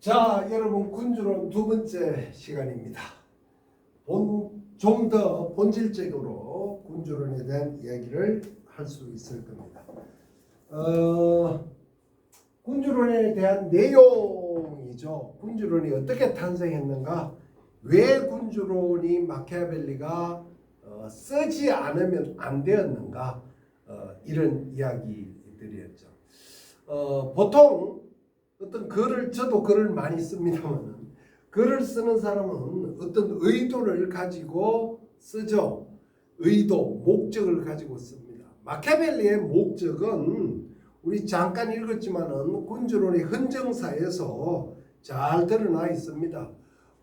자, 여러분 군주론 두 번째 시간입니다. 좀 더 본질적으로 군주론에 대한 이야기를 할 수 있을 겁니다. 군주론에 대한 내용이죠. 군주론이 어떻게 탄생했는가? 왜 군주론이 마키아벨리가 쓰지 않으면 안 되었는가? 이런 이야기들이었죠. 보통 어떤 글을 저도 글을 많이 씁니다만 글을 쓰는 사람은 어떤 의도를 가지고 쓰죠. 의도, 목적을 가지고 씁니다. 마키아벨리의 목적은 우리 잠깐 읽었지만은 군주론의 헌정사에서 잘 드러나 있습니다.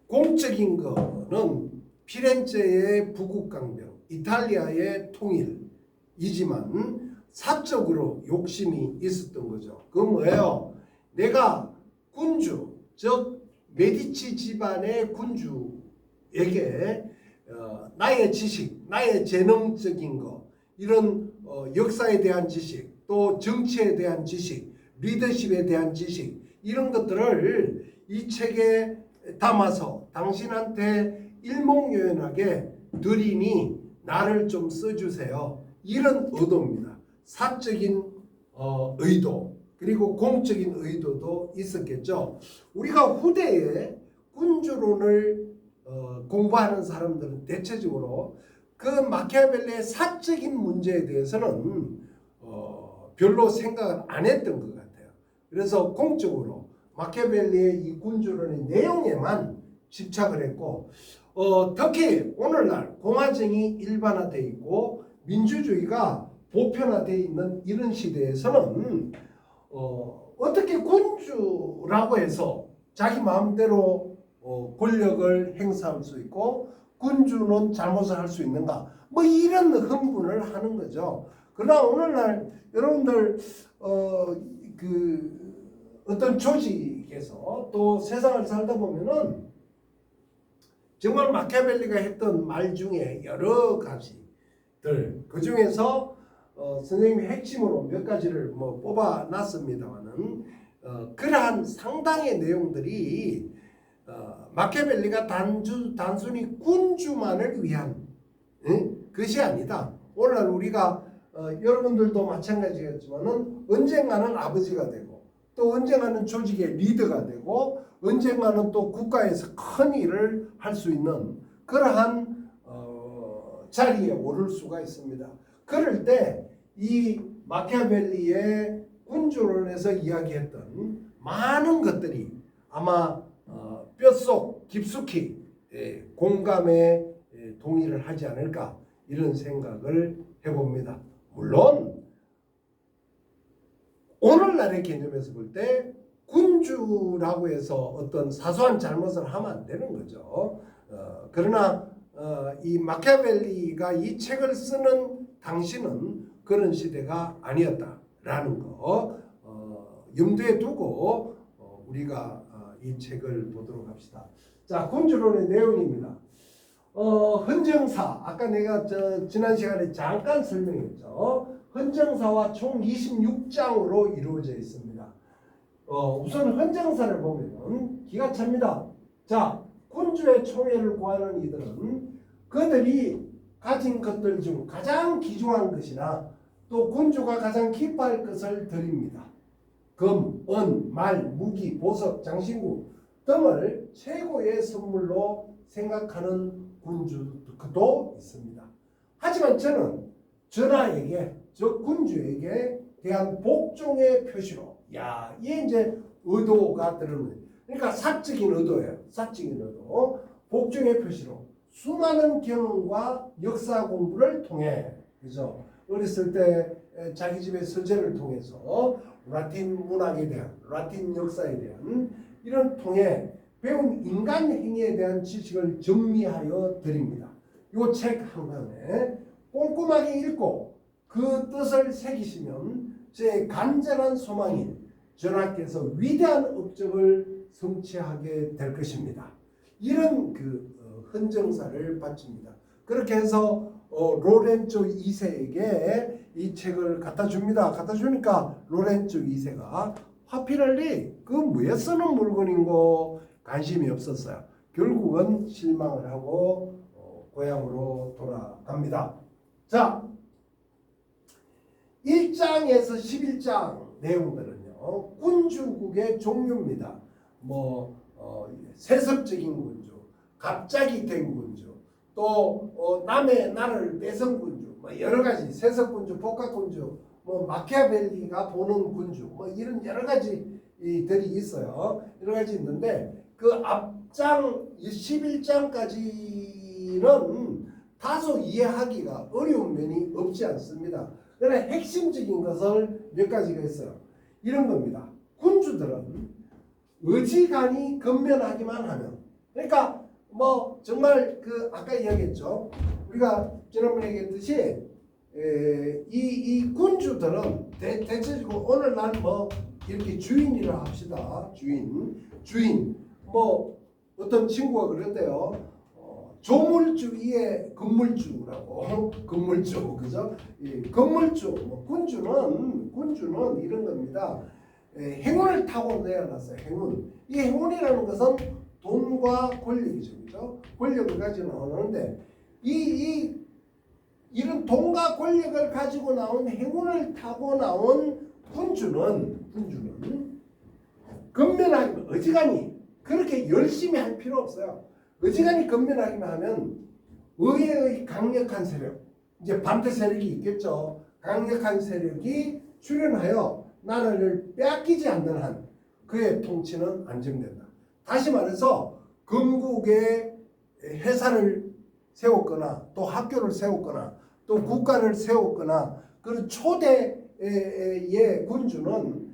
공적인 거는 피렌체의 부국강병, 이탈리아의 통일이지만 사적으로 욕심이 있었던 거죠. 그건 뭐예요? 내가 군주, 즉 메디치 집안의 군주에게 나의 지식, 나의 재능적인 거, 이런 역사에 대한 지식, 또 정치에 대한 지식, 리더십에 대한 지식, 이런 것들을 이 책에 담아서 당신한테 일목요연하게 드리니 나를 좀 써주세요. 이런 의도입니다. 사적인 의도, 그리고 공적인 의도도 있었겠죠. 우리가 후대에 군주론을 공부하는 사람들은 대체적으로 그 마키아벨리의 사적인 문제에 대해서는 별로 생각을 안 했던 것 같아요. 그래서 공적으로 마키아벨리의 이 군주론의 내용에만 집착을 했고, 특히 오늘날 공화정이 일반화되어 있고 민주주의가 보편화되어 있는 이런 시대에서는 어떻게 군주라고 해서 자기 마음대로 권력을 행사할 수 있고 군주는 잘못을 할 수 있는가, 뭐 이런 흥분을 하는 거죠. 그러나 오늘날 여러분들 어떤 조직에서 또 세상을 살다 보면은 정말 마키아벨리가 했던 말 중에 여러 가지들, 그 중에서 선생님이 핵심으로 몇 가지를 뽑아놨습니다만은 그러한 상당의 내용들이 마키아벨리가 단순히 군주만을 위한 것이 아니다. 오늘날 우리가 여러분들도 마찬가지겠지만은 언젠가는 아버지가 되고 또 언젠가는 조직의 리더가 되고 언젠가는 또 국가에서 큰 일을 할 수 있는 그러한 자리에 오를 수가 있습니다. 그럴 때 이 마키아벨리의 군주론에서 이야기했던 많은 것들이 아마 뼛속 깊숙이 공감에 동의를 하지 않을까, 이런 생각을 해봅니다. 물론 오늘날의 개념에서 볼 때 군주라고 해서 어떤 사소한 잘못을 하면 안 되는 거죠. 그러나 이 마키아벨리가 이 책을 쓰는 당시는 그런 시대가 아니었다라는 거 염두에 두고 우리가 이 책을 보도록 합시다. 자, 군주론의 내용입니다. 헌정사, 아까 내가 지난 시간에 잠깐 설명했죠. 헌정사와 총 26장으로 이루어져 있습니다. 우선 헌정사를 보면 기가 찹니다. 자, 군주의 총애를 구하는 이들은 그들이 가진 것들 중 가장 귀중한 것이나 또 군주가 가장 기뻐할 것을 드립니다. 금, 은, 말, 무기, 보석, 장신구 등을 최고의 선물로 생각하는 군주도 있습니다. 하지만 저는 전하에게, 즉 군주에게 대한 복종의 표시로, 이게 이제 의도가 들어오는, 그러니까 사적인 의도예요. 사적인 의도. 복종의 표시로 수많은 경험과 역사 공부를 통해, 그래서 어렸을 때 자기 집의 서재를 통해서 라틴 문학에 대한, 라틴 역사에 대한 이런 통해 배운 인간 행위에 대한 지식을 정리하여 드립니다. 이 책 한 권에 꼼꼼하게 읽고 그 뜻을 새기시면 제 간절한 소망인 전하께서 위대한 업적을 성취하게 될 것입니다. 이런 헌정사를 바칩니다. 그렇게 해서 로렌조 2세에게 이 책을 갖다 줍니다. 갖다 주니까 로렌조 2세가 화폐를 그 뭐에 쓰는 물건인고 관심이 없었어요. 결국은 실망을 하고 고향으로 돌아갑니다. 자, 1장에서 11장 내용들은요. 군주국의 종류입니다. 세습적인 군주, 갑자기 된 군주, 또 남의 나라를 뺏은 군주, 여러 가지 세습군주, 복합군주, 마키아벨리가 보는 군주, 이런 여러 가지들이 있어요. 여러 가지 있는데 그 앞장 11장까지는 다소 이해하기가 어려운 면이 없지 않습니다. 그러나 핵심적인 것을 몇 가지가 있어요. 이런 겁니다. 군주들은 어지간히 근면하기만 하면, 그러니까 정말 아까 이야기했죠. 우리가 지난번에 얘기했듯이 이 군주들은 대체적으로 오늘날 이렇게 주인이라 합시다. 주인 어떤 친구가 그랬대요. 조물주 위에 건물주라고. 건물주, 그죠? 건물주, 군주는 이런 겁니다. 행운을 타고 내어놨어요. 행운. 이 행운이라는 것은 돈과 권력이죠, 그죠? 권력을 가지고 나오는데 이런 돈과 권력을 가지고 나온 행운을 타고 나온 군주는 근면하기만, 어지간히 그렇게 열심히 할 필요 없어요. 어지간히 근면하기만 하면 의회의 강력한 세력, 이제 반대 세력이 있겠죠. 강력한 세력이 출현하여 나라를 빼앗기지 않는 한 그의 통치는 안정된다. 다시 말해서 건국의 회사를 세웠거나 또 학교를 세웠거나 또 국가를 세웠거나 그런 초대의 군주는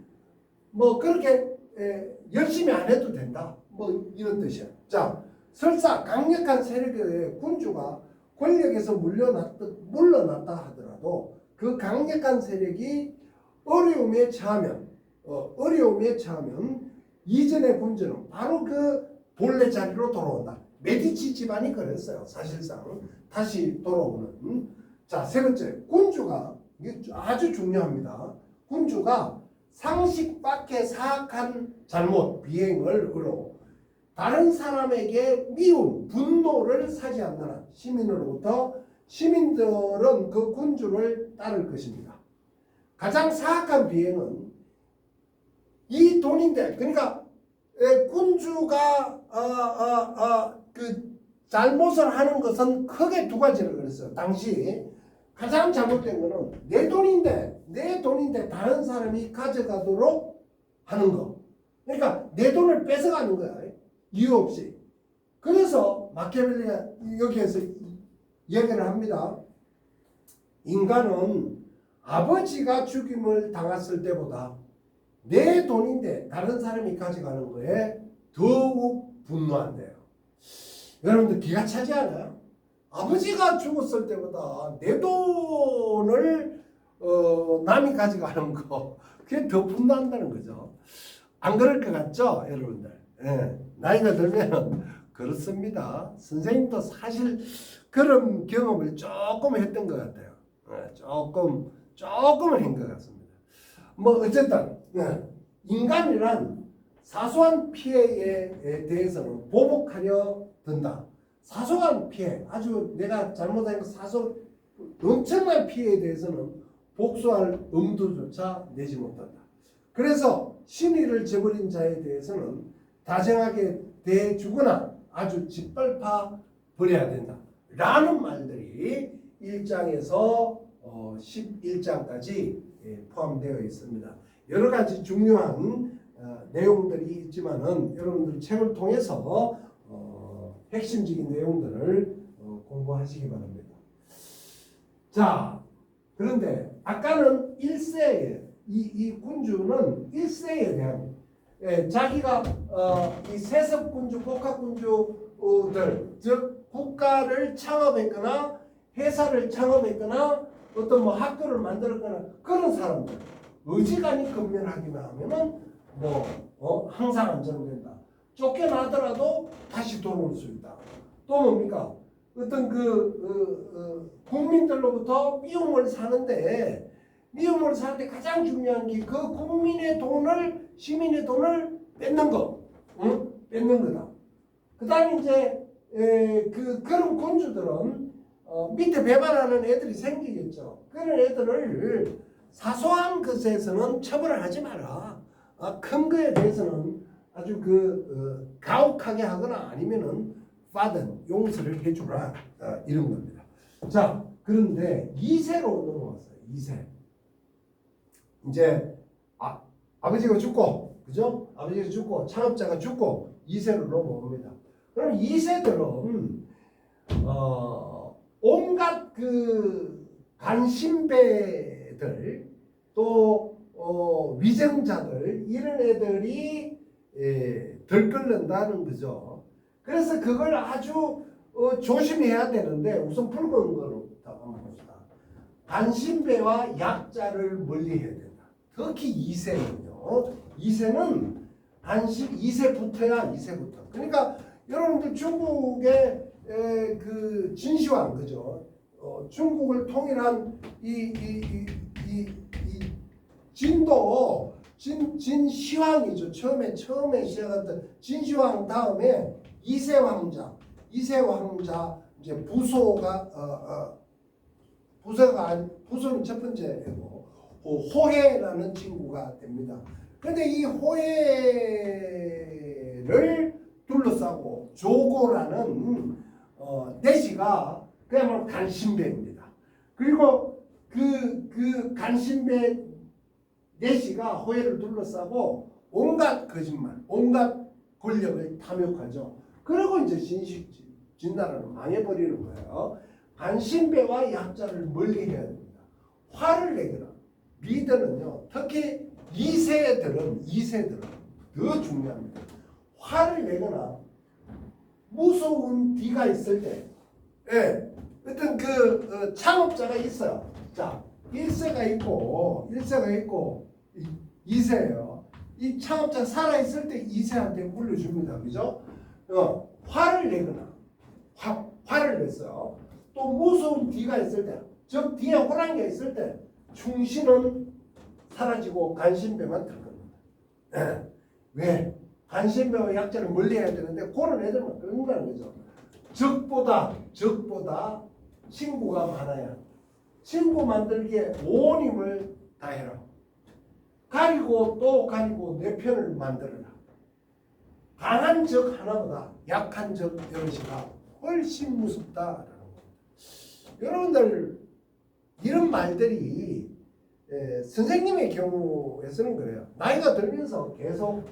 그렇게 열심히 안 해도 된다. 이런 뜻이야. 자, 설사 강력한 세력의 군주가 권력에서 물러났다 하더라도 그 강력한 세력이 어려움에 처하면 이전의 군주는 바로 그 본래 자리로 돌아온다. 메디치 집안이 그랬어요. 사실상 다시 돌아오는. 자, 세 번째, 군주가 이게 아주 중요합니다. 군주가 상식 밖의 사악한 잘못, 비행을 으로 다른 사람에게 미움, 분노를 사지 않는 한 시민으로부터 시민들은 그 군주를 따를 것입니다. 가장 사악한 비행은 이 돈인데, 그러니까 군주가 그 잘못을 하는 것은 크게 두 가지를 그랬어요. 당시 가장 잘못된 거는 내 돈인데 다른 사람이 가져가도록 하는 거. 그러니까 내 돈을 뺏어가는 거야. 이유 없이. 그래서 마키아벨리가 여기에서 얘기를 합니다. 인간은 아버지가 죽임을 당했을 때보다 내 돈인데 다른 사람이 가져가는 거에 더욱 분노한대요. 여러분들 기가 차지 않아요? 아버지가 죽었을 때보다 내 돈을 남이 가져가는 거, 그게 더 분노한다는 거죠. 안 그럴 것 같죠, 여러분들? 예, 나이가 들면 그렇습니다. 선생님도 사실 그런 경험을 조금 했던 것 같아요. 예, 조금은 한 것 같습니다. 어쨌든 인간이란 사소한 피해에 대해서는 보복하려 든다. 사소한 피해, 아주 내가 잘못한 엄청난 피해에 대해서는 복수할 엄두조차 내지 못한다. 그래서 신의를 저버린 자에 대해서는 다정하게 대해주거나 아주 짓밟아 버려야 된다. 라는 말들이 1장에서 11장까지 포함되어 있습니다. 여러 가지 중요한 내용들이 있지만은 여러분들 책을 통해서 핵심적인 내용들을 공부하시기 바랍니다. 자, 그런데 아까는 1세에 이 군주는 1세에 대한 자기가 이 세습군주, 복합군주들, 즉 국가를 창업했거나 회사를 창업했거나 어떤 학교를 만들었거나 그런 사람들 어지간히 근면하기만 하면은 항상 안정된다. 쫓겨나더라도 다시 돌아올 수 있다. 또 뭡니까? 어떤 국민들로부터 미움을 사는데 가장 중요한 게 그 국민의 돈을 시민의 돈을 뺏는 거, 응? 뺏는 거다. 그다음에 이제 그런 군주들은 밑에 배반하는 애들이 생기겠죠. 그런 애들을 사소한 것에서는 처벌을 하지 마라. 큰 거에 대해서는 아주 가혹하게 하거나 아니면은 pardon, 용서를 해주라. 이런 겁니다. 자, 그런데 2세로 넘어왔어요. 2세. 이제 아버지가 죽고, 그죠? 아버지가 죽고 창업자가 죽고 2세로 넘어옵니다. 그럼 2세들은 온갖 간신배들 또 위정자들 이런 애들이 들끓는다는 거죠. 그래서 그걸 아주 조심해야 되는데 우선 붉은 거부터 한번 봅시다. 간신배와 약자를 멀리해야 된다. 특히 2세는요. 2세는 2세부터야 2세부터. 그러니까 여러분들 중국의 진시황 그죠? 중국을 통일한 이 진시황이죠. 처음에 시작했던 진시황 다음에 2세 왕자 이제 부소는 첫 번째고 호해라는 친구가 됩니다. 그런데 이 호해를 둘러싸고 조고라는 내시가 그야말로 간신배입니다. 그리고 그 간신배 내시가 호해를 둘러싸고 온갖 거짓말, 온갖 권력을 탐욕하죠. 그리고 이제 진나라는 망해버리는 거예요. 간신배와 약자를 멀리해야 됩니다. 화를 내거나 리더는요, 특히 2세들은 더 중요합니다. 화를 내거나 무서운 뒤가 있을 때, 어떤 창업자가 있어요. 자, 1세가 있고 2세예요. 이 창업자 살아 있을 때 2세한테 물려줍니다. 그죠? 화를 내거나 화를 냈어요. 또 무서운 뒤가 있을 때, 즉 뒤에 호랑이가 있을 때 충신은 사라지고 간신배만 들 겁니다. 왜? 간신배와 약자를 멀리해야 되는데 그런 애들만 그런다는 거죠. 적보다 친구가 많아야 친구 만들기에 온 힘을 다해라. 가리고 또 가리고 내 편을 만들어라. 강한 적 하나보다 약한 적 여럿이가 훨씬 무섭다라는 겁니다. 여러분들 이런 말들이 선생님의 경우에서는 그래요. 나이가 들면서 계속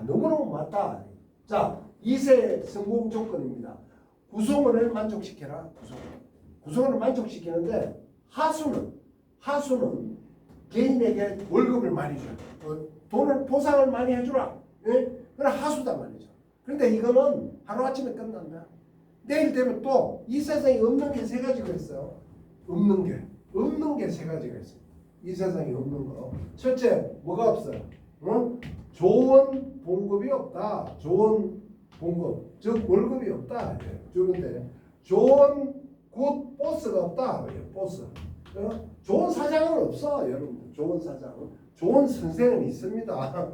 너무너무 맞다. 자, 2세 성공 조건입니다. 구성원을 만족시켜라. 구성원을 만족시키는데 하수는 개인에게 월급을 많이 줘요. 돈을 보상을 많이 해주라. 그래 하수다 말이죠. 그런데 이거는 하루아침에 끝난다. 내일 되면 또 이 세상에 없는 게 세 가지가 있어요. 없는 게 세 가지가 있어요. 이 세상에 없는 거. 첫째, 뭐가 없어요? 좋은 봉급이 없다. 좋은 봉급, 즉 월급이 없다. 그런데 좋은 굿 보스가 없다. 보스. 좋은 사장은 없어. 여러분, 좋은 사장은. 좋은 선생은 있습니다.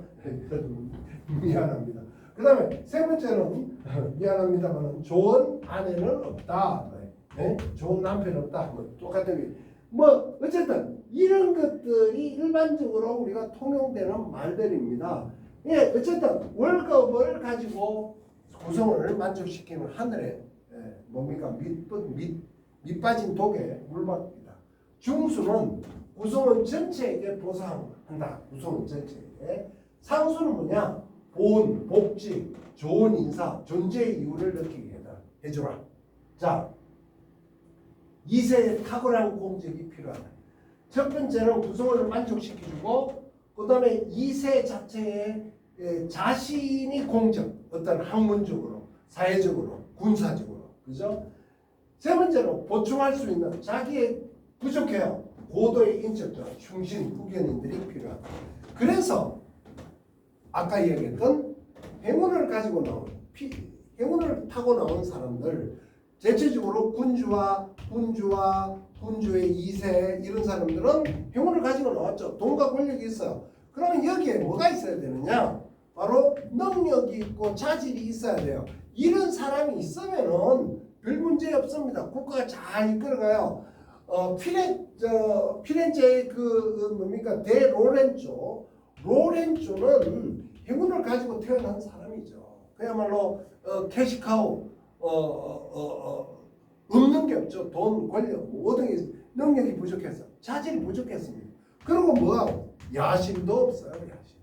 미안합니다. 그 다음에 세 번째는 미안합니다만 좋은 아내는 없다. 좋은 남편 없다. 똑같은 어쨌든 이런 것들이 일반적으로 우리가 통용되는 말들입니다. 어쨌든 월급을 가지고 구성원을 만족시키는 하늘의 뭡니까 밑 빠진 독에 물박이다. 중수는 구성원 전체에게 보상한다. 구성원 전체에게. 상수는 뭐냐? 보온, 복지, 좋은 인사, 존재의 이유를 느끼게 해주라. 자, 2세의 탁월한 공적이 필요하다. 첫 번째는 구성원을 만족시켜주고, 그 다음에 2세 자체의 자신이 공적, 어떤 학문적으로, 사회적으로, 군사적으로, 그죠? 세 번째로 보충할 수 있는 자기의 부족해요. 고도의 인적과 충신, 후견인들이 필요하다. 그래서 아까 얘기했던 행운을 가지고 나온 행운을 타고 나온 사람들, 대체적으로 군주의 2세 이런 사람들은 행운을 가지고 나왔죠. 돈과 권력이 있어요. 그러면 여기에 뭐가 있어야 되느냐? 바로 능력이 있고 자질이 있어야 돼요. 이런 사람이 있으면은 별 문제 없습니다. 국가가 잘 이끌어가요. 피렌체의 뭡니까 로렌조는 행운을 가지고 태어난 사람이죠. 그야말로 캐시카우 없는 게 없죠. 돈, 권력, 모든 게 능력이 부족해서 자질이 부족했습니다. 그리고 뭐하고 야심도 없어요. 야심.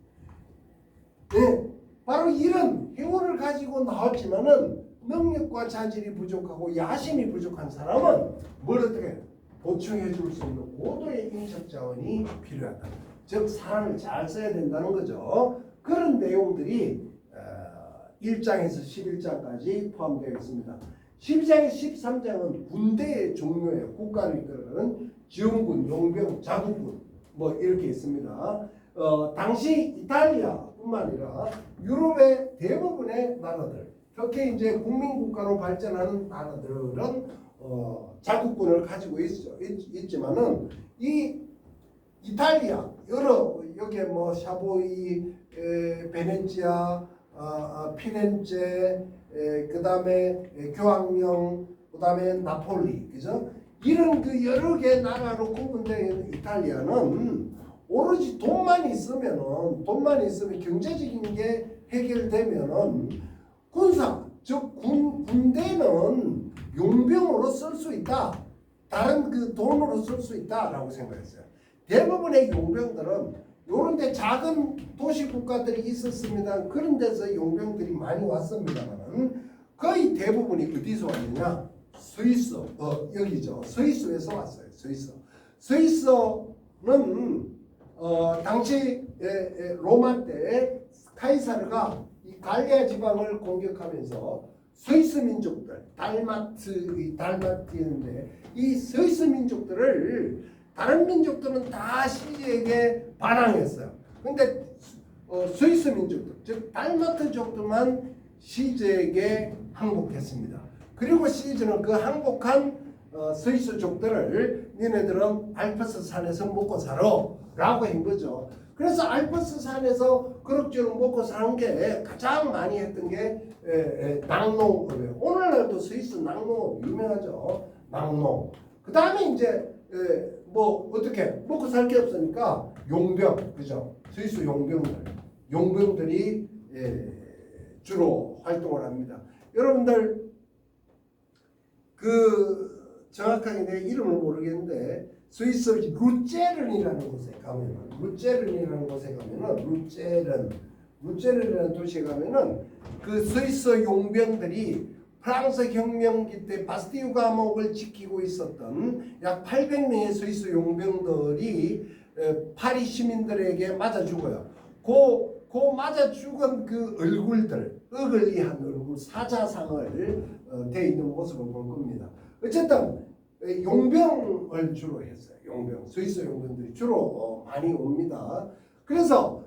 네, 바로 이런 행운을 가지고 나왔지만은 능력과 자질이 부족하고 야심이 부족한 사람은 뭘 어떻게 보충해 줄 수 있는 고도의 인적 자원이 필요하다. 즉 사람을 잘 써야 된다는 거죠. 그런 내용들이 1장에서 11장까지 포함되어 있습니다. 12장에서 13장은 군대의 종류예요. 국가를 이끌어가는 지원군, 용병, 자국군 뭐 이렇게 있습니다. 당시 이탈리아뿐만 아니라 유럽의 대부분의 나라들, 특히 이제 국민국가로 발전하는 나라들은 자국군을 가지고 있지만은 이 이탈리아 여기에 뭐 샤보이, 베네치아, 피렌체, 그다음에 교황령, 그다음에 나폴리, 그죠? 이런 여러 개 나라로 구분되어 있는 이탈리아는 오로지 돈만 있으면 경제적인 게 해결되면은 군사, 즉 군대는 용병으로 쓸 수 있다. 다른 돈으로 쓸 수 있다라고 생각했어요. 대부분의 용병들은 요런 데 작은 도시 국가들이 있었습니다. 그런 데서 용병들이 많이 왔습니다만 거의 대부분이 어디서 왔느냐? 스위스, 여기죠. 스위스에서 왔어요. 스위스는 당시 로마 때 카이사르가 이 갈리아 지방을 공격하면서 스위스 민족들, 달마트인데 이 스위스 민족들을 다른 민족들은 다 시제에게 반항했어요. 근데 스위스 민족들, 즉 달마트족들만 시제에게 항복했습니다. 그리고 시제는 그 항복한 스위스족들을 니네들은 알프스 산에서 먹고 살아라고 한 거죠. 그래서 알프스 산에서 그럭저럭 먹고 사는 게 가장 많이 했던 게 낙농업이에요. 오늘날도 스위스 낙농업 유명하죠. 낙농. 그 다음에 이제 뭐 어떻게 먹고 살 게 없으니까 용병, 그죠? 스위스 용병들이 주로 활동을 합니다. 여러분들 정확하게 내 이름을 모르겠는데 스위스 루체른이라는 곳에 가면은 루체른이라는 도시에 가면은 그 스위스 용병들이 프랑스 혁명기 때 바스티유 감옥을 지키고 있었던 약 800명의 스위스 용병들이 파리 시민들에게 맞아 죽어요. 그 맞아 죽은 그 얼굴들, 어글리한 얼굴, 사자상을 돼 있는 모습을 볼 겁니다. 어쨌든 용병을 주로 했어요. 스위스 용병들이 주로 많이 옵니다. 그래서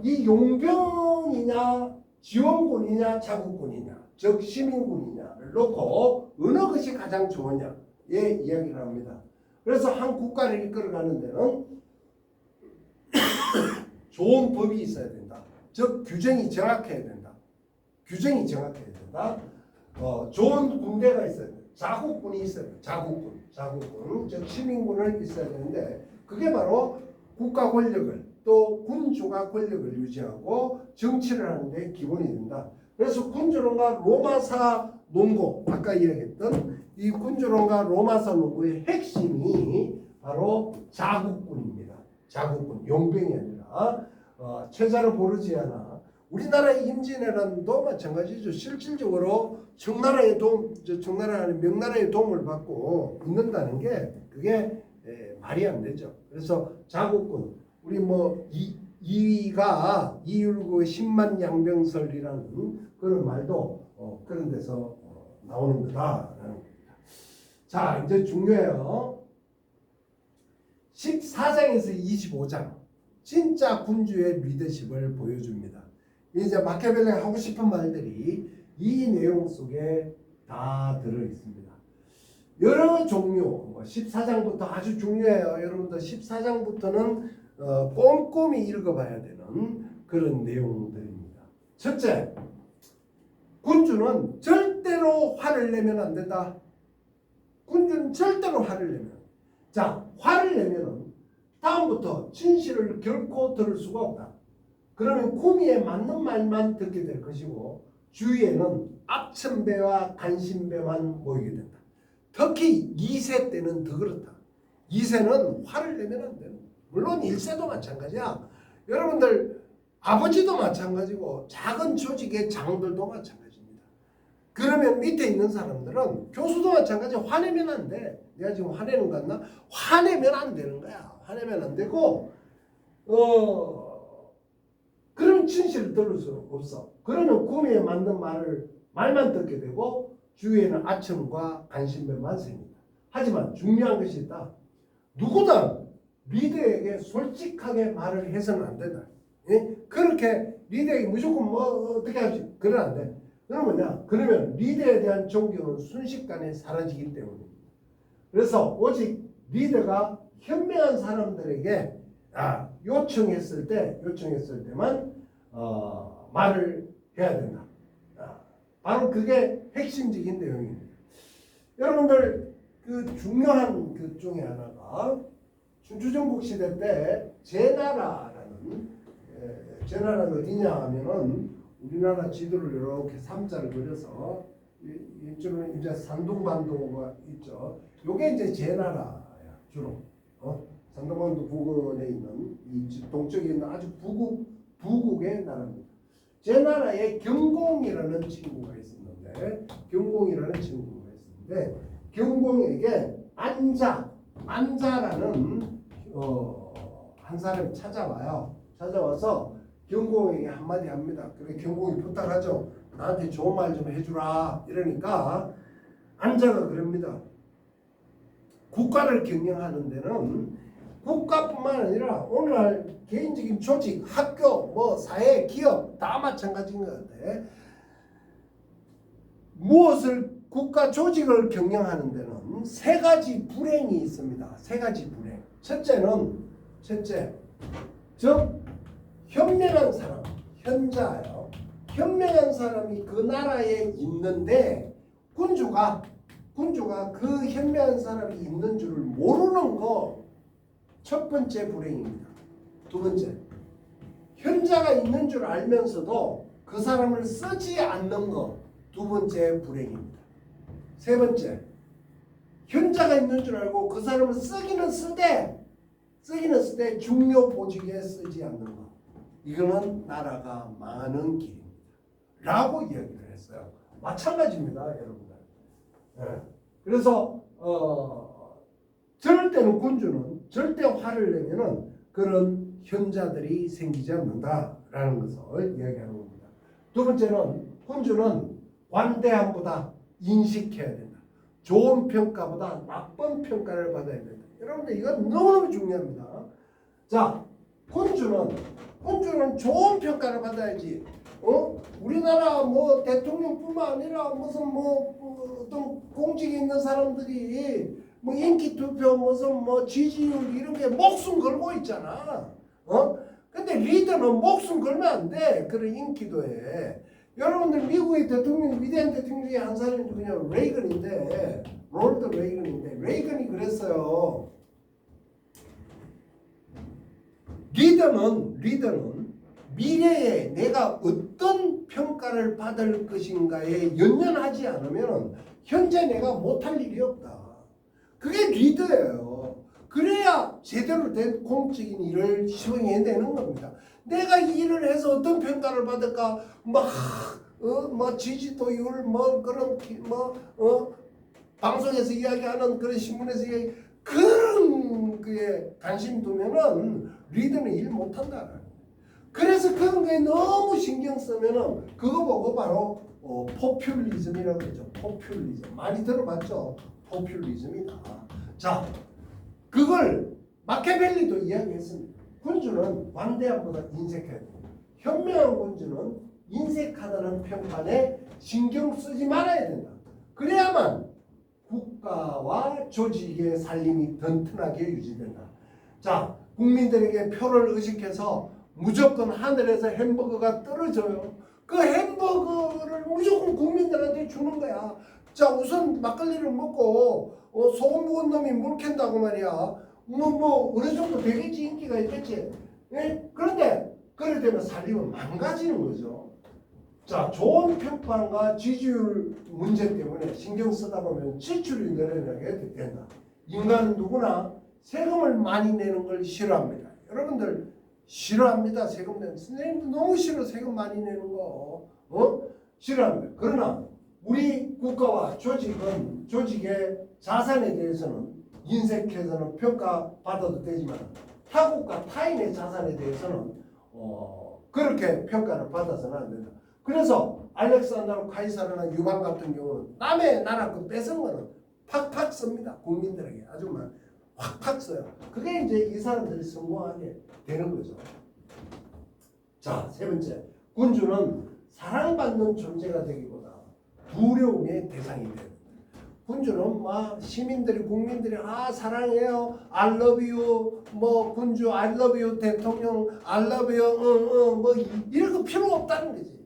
이 용병이냐 지원군이냐 자국군이냐 즉 시민군이냐를 놓고 어느 것이 가장 좋으냐의 이야기를 합니다. 그래서 한 국가를 이끌어가는 데는 좋은 법이 있어야 된다. 즉 규정이 정확해야 된다. 좋은 군대가 있어야 된다. 자국군이 있어야 된다. 자국군 즉 시민군을 있어야 되는데 그게 바로 국가 권력을 또 군주가 권력을 유지하고 정치를 하는 데 기본이 된다. 그래서 군주론과 로마사 농고 아까 이야기했던 이 군주론과 로마사 농고의 핵심이 바로 자국군입니다. 자국군 용병이 아니라 최자로 보르지아나 우리나라의 임진왜란도 마찬가지죠. 실질적으로 청나라의 명나라의 도움을 받고 있는다는 게 그게 말이 안 되죠. 그래서 자국군 우리 이율구의 10만 양병설이라는 그런 말도 그런 데서 나오는 거다라는 겁니다. 자, 이제 중요해요. 14장에서 25장 진짜 군주의 리더십을 보여줍니다. 이제 마키아벨리가 하고 싶은 말들이 이 내용 속에 다 들어 있습니다. 여러 종류 14장부터 아주 중요해요. 여러분들 14장부터는 꼼꼼히 읽어봐야 되는 그런 내용들입니다. 첫째, 군주는 절대로 화를 내면 안 된다. 군주는 절대로 화를 내면. 자, 화를 내면은 다음부터 진실을 결코 들을 수가 없다. 그러면 구미에 맞는 말만 듣게 될 것이고 주위에는 악천배와 간신배만 모이게 된다. 특히 2세 때는 더 그렇다. 2세는 화를 내면 안 된다. 물론 1세도 마찬가지야. 여러분들 아버지도 마찬가지고 작은 조직의 장들도 마찬가지입니다. 그러면 밑에 있는 사람들은 교수도 마찬가지. 화내면 안 돼. 내가 지금 화내는 거 같나? 화내면 안 되는 거야. 화내면 안 되고 그런 진실을 들을 수 없어. 그러면 구미에 맞는 말만 듣게 되고 주위에는 아첨과 간신배만 생긴다. 하지만 중요한 것이 있다. 누구든 리더에게 솔직하게 말을 해서는 안 된다. 예? 그렇게 리더에게 무조건 뭐 어떻게 하지? 그러면 안 돼. 그러면 뭐냐? 그러면 리더에 대한 존경은 순식간에 사라지기 때문입니다. 그래서 오직 리더가 현명한 사람들에게 요청했을 때만 말을 해야 된다. 바로 그게 핵심적인 내용입니다. 여러분들 그 중요한 그 중에 하나가 춘추전국 시대 때 제나라라는 제나라가 어디냐 하면은 우리나라 지도를 이렇게 3자를 그려서 이쪽은 이제 산둥반도가 있죠. 요게 이제 제나라야 주로. 산둥반도 부근에 있는 이 동쪽에 있는 아주 부국의 나라입니다. 제나라에 경공이라는 친구가 있었는데 경공에게 안자라는 한 사람이 찾아와서 경공에게 한마디 합니다. 그래 경공이 부탁하죠. 나한테 좋은 말 좀 해주라. 이러니까 안자가 그럽니다. 국가를 경영하는 데는 국가뿐만 아니라 오늘날 개인적인 조직, 학교, 뭐 사회, 기업 다 마찬가지인 것 같아. 무엇을 국가 조직을 경영하는 데는 세 가지 불행이 있습니다. 세 가지 불행. 첫째, 즉 현명한 사람, 현자예요. 현명한 사람이 그 나라에 있는데 군주가 그 현명한 사람이 있는 줄을 모르는 거 첫 번째 불행입니다. 두 번째, 현자가 있는 줄 알면서도 그 사람을 쓰지 않는 거 두 번째 불행입니다. 세 번째, 현자가 있는 줄 알고 그 사람을 쓰기는 쓰되 중요 보직에 쓰지 않는 거. 이거는 나라가 망하는 길입니다. 라고 이야기를 했어요. 마찬가지입니다, 여러분들. 그래서 절대로 군주는 절대 화를 내면은 그런 현자들이 생기지 않는다라는 것을 이야기하는 겁니다. 두 번째는 군주는 관대함보다 인식해야 된다. 좋은 평가보다 나쁜 평가를 받아야 된다. 여러분들 이건 너무너무 중요합니다. 자, 군주는 좋은 평가를 받아야지. 우리나라 뭐 대통령뿐만 아니라 무슨 어떤 공직에 있는 사람들이 뭐 인기 투표 무슨 뭐 지지율 이런 게 목숨 걸고 있잖아. 근데 리더는 목숨 걸면 안 돼. 그런 인기도에. 여러분들 미국의 대통령 위대한 대통령 중에 한 사람이 누구냐? 레이건인데 롤드 레이건인데 레이건이 그랬어요. 리더는 미래에 내가 어떤 평가를 받을 것인가에 연연하지 않으면 현재 내가 못할 일이 없다. 그게 리더예요. 그래야 제대로 된 공적인 일을 수행해내는 겁니다. 내가 이 일을 해서 어떤 평가를 받을까? 지지도율 방송에서 이야기하는 그런 신문에서 그런 그에 관심 두면은 리더는 일 못한다. 그래서 그런 거에 너무 신경 쓰면은 그거 보고 바로 포퓰리즘이라고 그러죠. 포퓰리즘 많이 들어봤죠. 포퓰리즘이다. 자, 그걸 마키아벨리도 이야기했습니다. 군주는 관대함보다 인색해야 됩니다. 현명한 군주는 인색하다는 평판에 신경 쓰지 말아야 된다. 그래야만 국가와 조직의 살림이 튼튼하게 유지된다. 자, 국민들에게 표를 의식해서 무조건 하늘에서 햄버거가 떨어져요. 그 햄버거를 무조건 국민들한테 주는 거야. 자, 우선 막걸리를 먹고 소금 먹은 놈이 물 캔다고 말이야. 어느 정도 되겠지, 인기가 있겠지. 예? 그런데 그래 되면 살림은 망가지는 거죠. 자, 좋은 평판과 지지율 문제 때문에 신경 쓰다 보면 지출이 늘어나게 된다. 인간은 누구나 세금을 많이 내는 걸 싫어합니다. 여러분들 싫어합니다. 세금 내는. 선생님도 너무 싫어. 세금 많이 내는 거. 싫어합니다. 그러나 우리 국가와 조직의 자산에 대해서는 인색해서는 평가받아도 되지만 타국과 타인의 자산에 대해서는 그렇게 평가를 받아서는 안 된다. 그래서 알렉산더나 카이사르나 유방 같은 경우는 남의 나라 그 뺏은 거는 팍팍 씁니다. 국민들에게 아주 막 확팍 써요. 그게 이제 이 사람들이 성공하게 되는 거죠. 자, 세 번째, 군주는 사랑받는 존재가 되기보다 두려움의 대상이 돼요. 군주는 막 시민들이 국민들이 사랑해요, I love you, 뭐 군주 I love you, 대통령 I love you, 뭐 이런 거 필요 없다는 거지.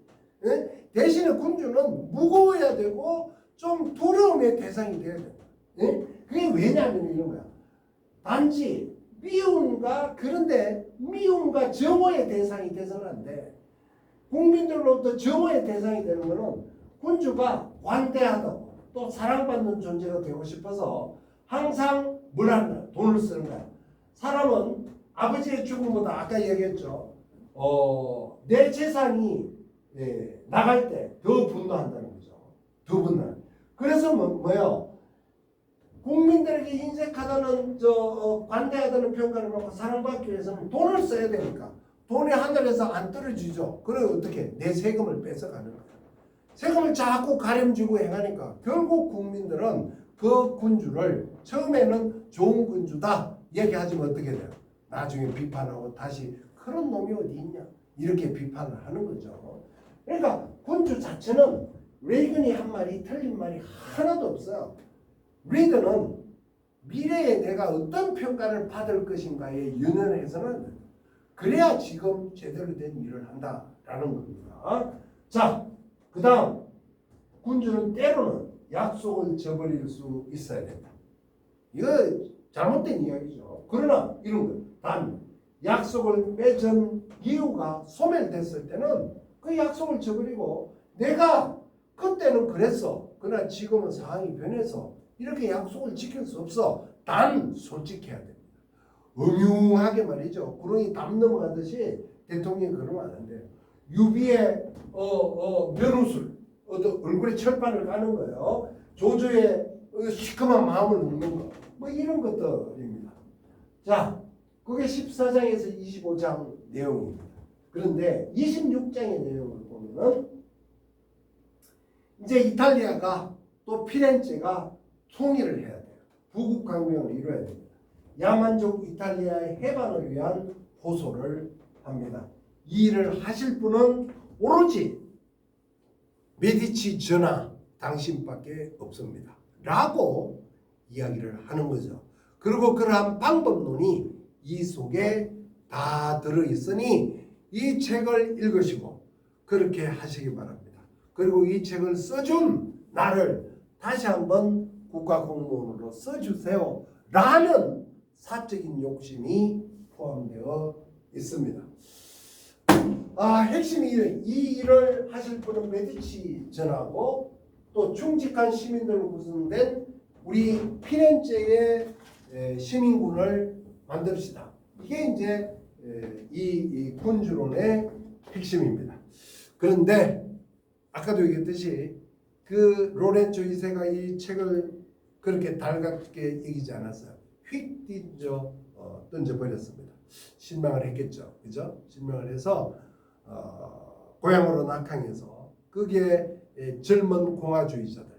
예? 대신에 군주는 무거워야 되고 좀 두려움의 대상이 돼야 돼. 예? 그게 왜냐하면 이런 거야. 단지 그런데 미움과 정오의 대상이 돼서는 안 돼. 국민들로부터 정오의 대상이 되는 거는 군주가 관대하다고 또 사랑받는 존재가 되고 싶어서 항상 뭘 한다? 돈을 쓰는 거야. 사람은 아버지의 죽음보다 아까 얘기했죠. 내 재산이 나갈 때 더 분노한다는 거죠. 더 분노. 그래서 뭐요? 국민들에게 인색하다는 관대하다는 평가를 받고 사랑받기 위해서는 돈을 써야 되니까 돈이 하늘에서 안 떨어지죠. 그래 어떻게 내 세금을 뺏어가는 거야. 세금을 자꾸 가렴주고 행하니까 결국 국민들은 그 군주를 처음에는 좋은 군주다 얘기하지만 어떻게 돼요? 나중에 비판하고 다시 그런 놈이 어디 있냐 이렇게 비판을 하는 거죠. 그러니까 군주 자체는 레이건이 한 말이 틀린 말이 하나도 없어요. 리더는 미래에 내가 어떤 평가를 받을 것인가에 연연해서는 그래야 지금 제대로 된 일을 한다라는 겁니다. 자, 그 다음 군주는 때로는 약속을 저버릴 수 있어야 된다. 이거 잘못된 이야기죠. 그러나 이런 거 단 약속을 맺은 이유가 소멸됐을 때는 그 약속을 저버리고 내가 그때는 그랬어. 그러나 지금은 상황이 변해서 이렇게 약속을 지킬 수 없어. 단 솔직해야 됩니다. 음흉하게 말이죠. 구렁이 담 넘어가듯이 대통령이 그러면 안 돼요. 유비의 면후술 얼굴에 철판을 까는 거예요. 조조의 시커먼 마음을 묻는 거. 뭐 이런 것들입니다. 자, 그게 14장에서 25장 내용입니다. 그런데 26장의 내용을 보면은 이제 이탈리아가 또 피렌체가 통일을 해야 돼요. 부국강명을 이뤄야 됩니다. 야만족 이탈리아의 해방을 위한 호소를 합니다. 이 일을 하실 분은 오로지 메디치 전하 당신밖에 없습니다. 라고 이야기를 하는 거죠. 그리고 그러한 방법론이 이 속에 다 들어있으니 이 책을 읽으시고 그렇게 하시기 바랍니다. 그리고 이 책을 써준 나를 다시 한번 국가공무원으로 써주세요. 라는 사적인 욕심이 포함되어 있습니다. 핵심이 이 일을 하실 분은 메디치 전하고 또 충직한 시민들로 구성된 우리 피렌체의 시민군을 만듭시다. 이게 이제 이 군주론의 핵심입니다. 그런데 아까도 얘기했듯이 그 로렌조 2세가 이 책을 그렇게 달갑게 얘기지 않았어요. 휙 던져버렸습니다. 실망을 했겠죠. 그죠? 실망을 해서 고향으로 낙항해서 거기에 젊은 공화주의자들,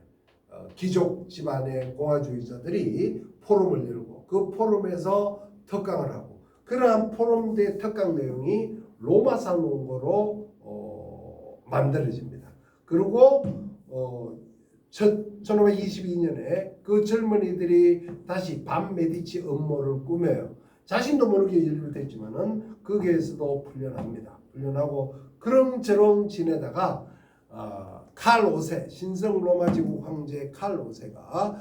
귀족 집안의 공화주의자들이 포럼을 열고 그 포럼에서 특강을 하고 그러한 포럼대 특강 내용이 로마산 원고로 만들어집니다. 그리고 1522년에 그 젊은이들이 다시 반메디치 음모를 꾸며요. 자신도 모르게 연루됐지만은 거기에서도 풀려납니다. 풀려나고 그럼저럼 지내다가 칼 5세 신성 로마 제국 황제 칼 5세가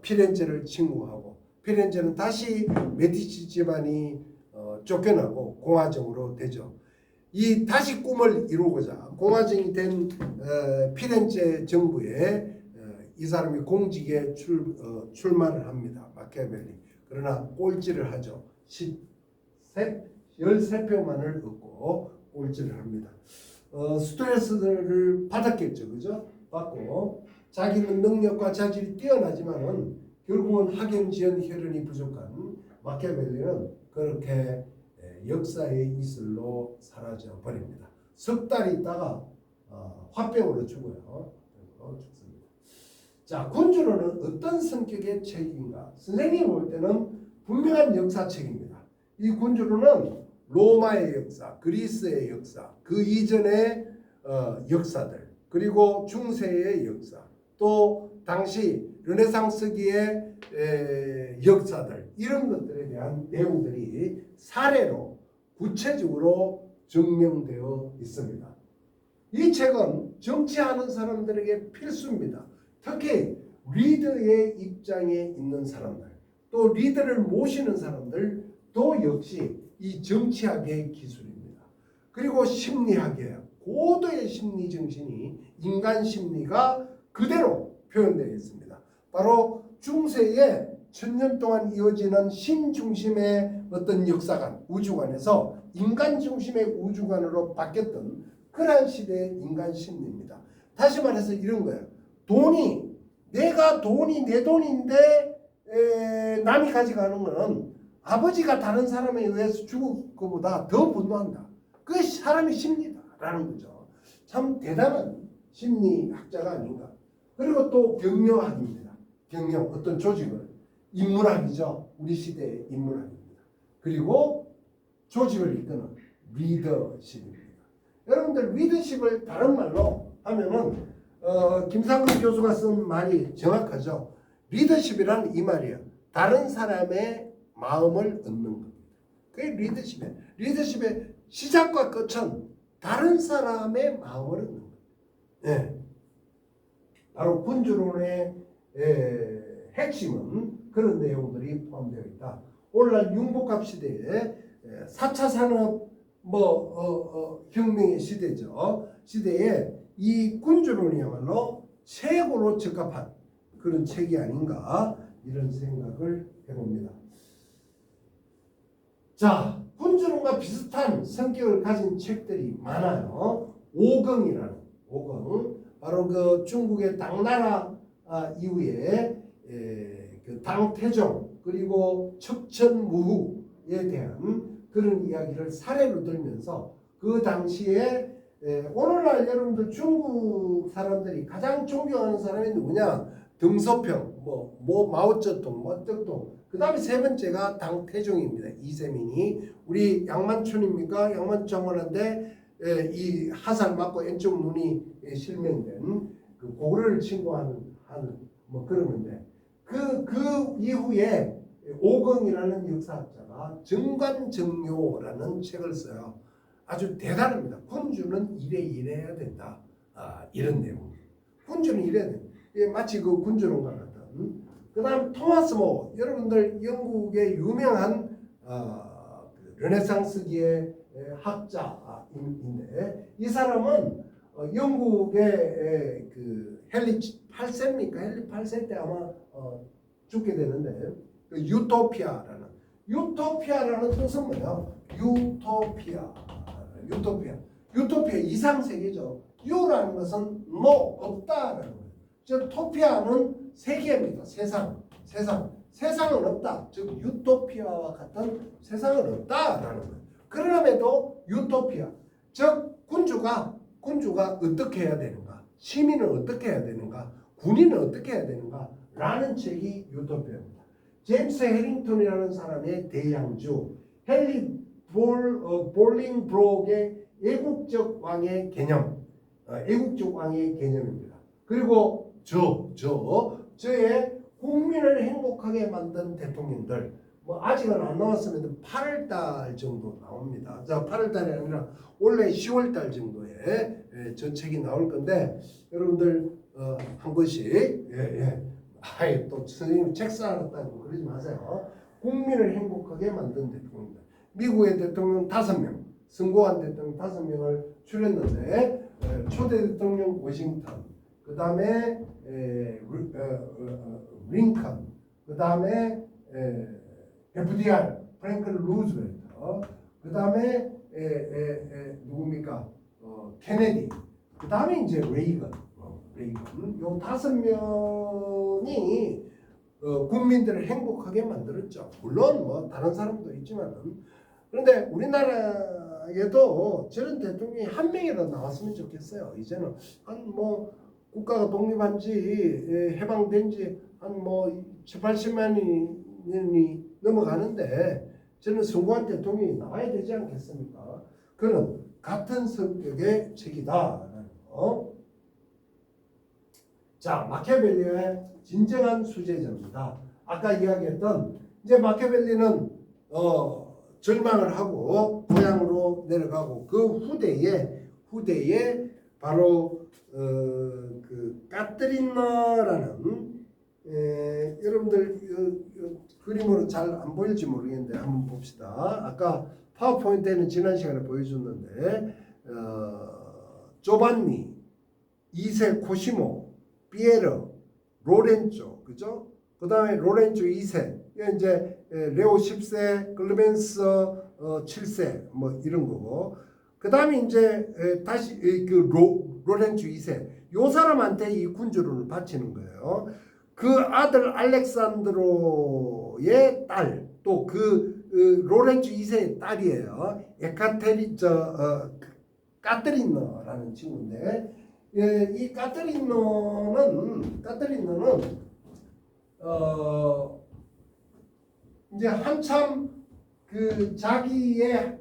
피렌체를 침공하고 피렌체는 다시 메디치 집안이 쫓겨나고 공화정으로 되죠. 이 다시 꿈을 이루고자 공화정이 된 피렌체 정부에 이 사람이 공직에 출마를 합니다. 마키아벨리. 그러나 꼴찌를 하죠. 13표만을 얻고 꼴찌를 합니다. 스트레스를 받았겠죠. 그죠? 받고 자기는 능력과 자질이 뛰어나지만은 결국은 학연지연 혈연이 부족한 마키아벨리는 그렇게 역사의 이슬로 사라져 버립니다. 석 달 있다가 화병으로 죽어요. 죽습니다. 자, 군주론은 어떤 성격의 책인가? 선생님이 볼 때는 분명한 역사책입니다. 이 군주론은 로마의 역사, 그리스의 역사, 그 이전의 역사들, 그리고 중세의 역사, 또 당시 르네상스기의 역사들, 이런 것들에 대한 내용들이 사례로 구체적으로 증명되어 있습니다. 이 책은 정치하는 사람들에게 필수입니다. 특히 리더의 입장에 있는 사람들, 또 리더를 모시는 사람들도 역시 이 정치학의 기술입니다. 그리고 심리학의 고도의 심리 정신이 인간 심리가 그대로 표현되어 있습니다. 바로 중세에 1000년 동안 이어지는 신 중심의 어떤 역사관, 우주관에서 인간 중심의 우주관으로 바뀌었던 그러한 시대의 인간 심리입니다. 다시 말해서 이런 거예요. 내가 돈이 내 돈인데 남이 가져가는 거는 아버지가 다른 사람에 의해서 죽을 것보다 더 분노한다. 그게 사람의 심리다라는 거죠. 참 대단한 심리학자가 아닌가. 그리고 또 경영학입니다. 경영, 어떤 조직을. 인문학이죠. 우리 시대의 인문학입니다. 그리고 조직을 이끄는 리더십입니다. 여러분들 리더십을 다른 말로 하면은 김상근 교수가 쓴 말이 정확하죠. 리더십이란 이 말이에요. 다른 사람의 마음을 얻는 겁니다. 그게 리더십이에요. 리더십의 시작과 끝은 다른 사람의 마음을 얻는 겁니다. 네. 바로 군주론의 핵심은 그런 내용들이 포함되어 있다. 오늘날 융복합 시대에 4차 산업 혁명의 시대죠. 시대에 이 군주론이야말로 최고로 적합한 그런 책이 아닌가 이런 생각을 해봅니다. 자, 군주론과 비슷한 성격을 가진 책들이 많아요. 오경이라는 오경, 바로 그 중국의 당나라 이후에 그 당태종 그리고 척천무후에 대한 그런 이야기를 사례로 들면서 그 당시에 오늘날 여러분들 중국 사람들이 가장 존경하는 사람이 누구냐? 등소평, 마오쩌둥, 어쩌둥. 그 다음에 세 번째가 당태종입니다. 이세민이 우리 양만춘입니까? 양만장관한테 이 화살 맞고 왼쪽 눈이 실명된 그 고구려를 침공하는 그런 건데 그 이후에 오경이라는 역사학자가 정관정료라는 책을 써요. 아주 대단합니다. 군주는 이래야 된다. 이런 내용입니다. 군주는 이래야 된다. 마치 그 군주론과 같은. 그 다음 토마스 모, 여러분들 영국의 유명한 르네상스기의 학자인데 이 사람은 영국의 그 헨리 8세입니까? 헨리 8세 때 아마 죽게 되는데 그 유토피아라는 뜻은 뭐냐? 유토피아 이상 세계죠. 유라는 것은 없다라는 거예요. 즉 토피아는 세계입니다. 세상은 없다. 즉 유토피아와 같은 세상은 없다라는 거예요. 그럼에도 유토피아, 즉 군주가 어떻게 해야 되는가, 시민은 어떻게 해야 되는가, 군인은 어떻게 해야 되는가 라는 책이 유토피아입니다. 제임스 해링턴이라는 사람의 대양주, 헨리 볼링브록의 애국적 왕의 개념입니다. 그리고 저의 국민을 행복하게 만든 대통령들, 뭐 아직은 안 나왔으면 8월 달 정도 나옵니다. 자, 8월 달이 아니라 원래 10월 달 정도에 저 책이 나올 건데 여러분들 한 권씩 아예 또 선생님 책 써놨다고 그러지 마세요. 국민을 행복하게 만든 대통령입니다. 미국의 대통령 5명, 선거한 대통령 5명을 출했는데 초대 대통령 워싱턴, 그 다음에 링컨, 그 다음에 FDR, 프랭클 루즈벨트, 그 다음에 누굽니까? 케네디, 그 다음에 이제 레이건. 요 5명이 국민들을 행복하게 만들었죠. 물론 뭐 다른 사람도 있지만은 그런데 우리나라에도 저런 대통령이 한 명이라도 나왔으면 좋겠어요. 이제는 한 뭐 국가가 독립한 지 해방된 지 한 뭐 7, 80만 년이 넘어가는데 저는 선거한 대통령이 나와야 되지 않겠습니까? 그는 같은 성격의 책이다라는 거. 자, 마키아벨리의 진정한 수제자입니다. 아까 이야기했던 이제 마키아벨리는 절망을 하고 고향으로 내려가고 그 후대에 바로 그 까트리나라는 여러분들 그림으로 잘 안 보일지 모르겠는데 한번 봅시다. 아까 파워포인트에는 지난 시간에 보여줬는데 조반니, 2세 코시모, 피에르, 로렌조, 그죠? 그 다음에 로렌조 2세, 이제 레오 10세, 클레멘스 7세, 뭐 이런 거고. 그 다음에 이제 다시 그 로렌조 2세, 요 사람한테 이 군주를 바치는 거예요. 그 아들 알렉산드로의 딸, 또 그 로렌조 2세의 딸이에요. 까트리너라는 친구인데. 이 까트리노는 이제 한참 그 자기의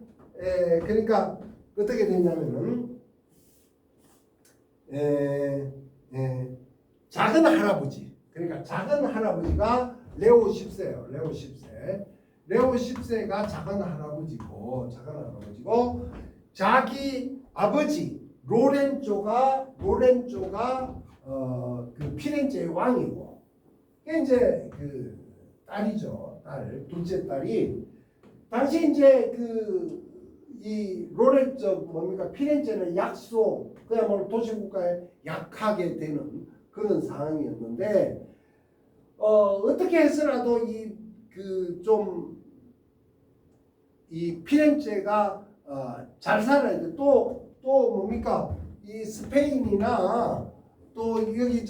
그러니까 어떻게 되냐면은 작은 할아버지, 그러니까 작은 할아버지가 레오 10세예요. 레오 10세가 작은 할아버지고 자기 아버지 로렌조가 그 피렌체의 왕이고, 이게 이제 그 딸이죠. 둘째 딸이 당시 이제 그 이 로렌조 뭡니까 피렌체는 약소 그야말로 도시국가에 약하게 되는 그런 상황이었는데 어떻게 해서라도 이 피렌체가 잘 살아야 돼. 또 뭡니까 이 스페인이나 또 여기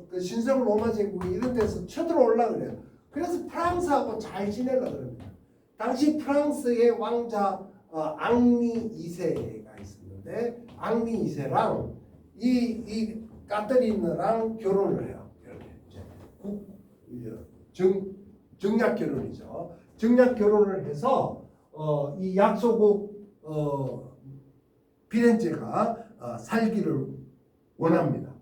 그 신성 로마 제국이 이런 데서 쳐들어올라 그래요. 그래서 프랑스하고 잘 지내거든요. 당시 프랑스의 왕자 앙리 2세가 있었는데 앙리 2세랑 이 까트리느랑 결혼을 해요. 이렇게 정략 결혼이죠. 정략 결혼을 해서 이 약소국 피렌체가 살기를 원합니다.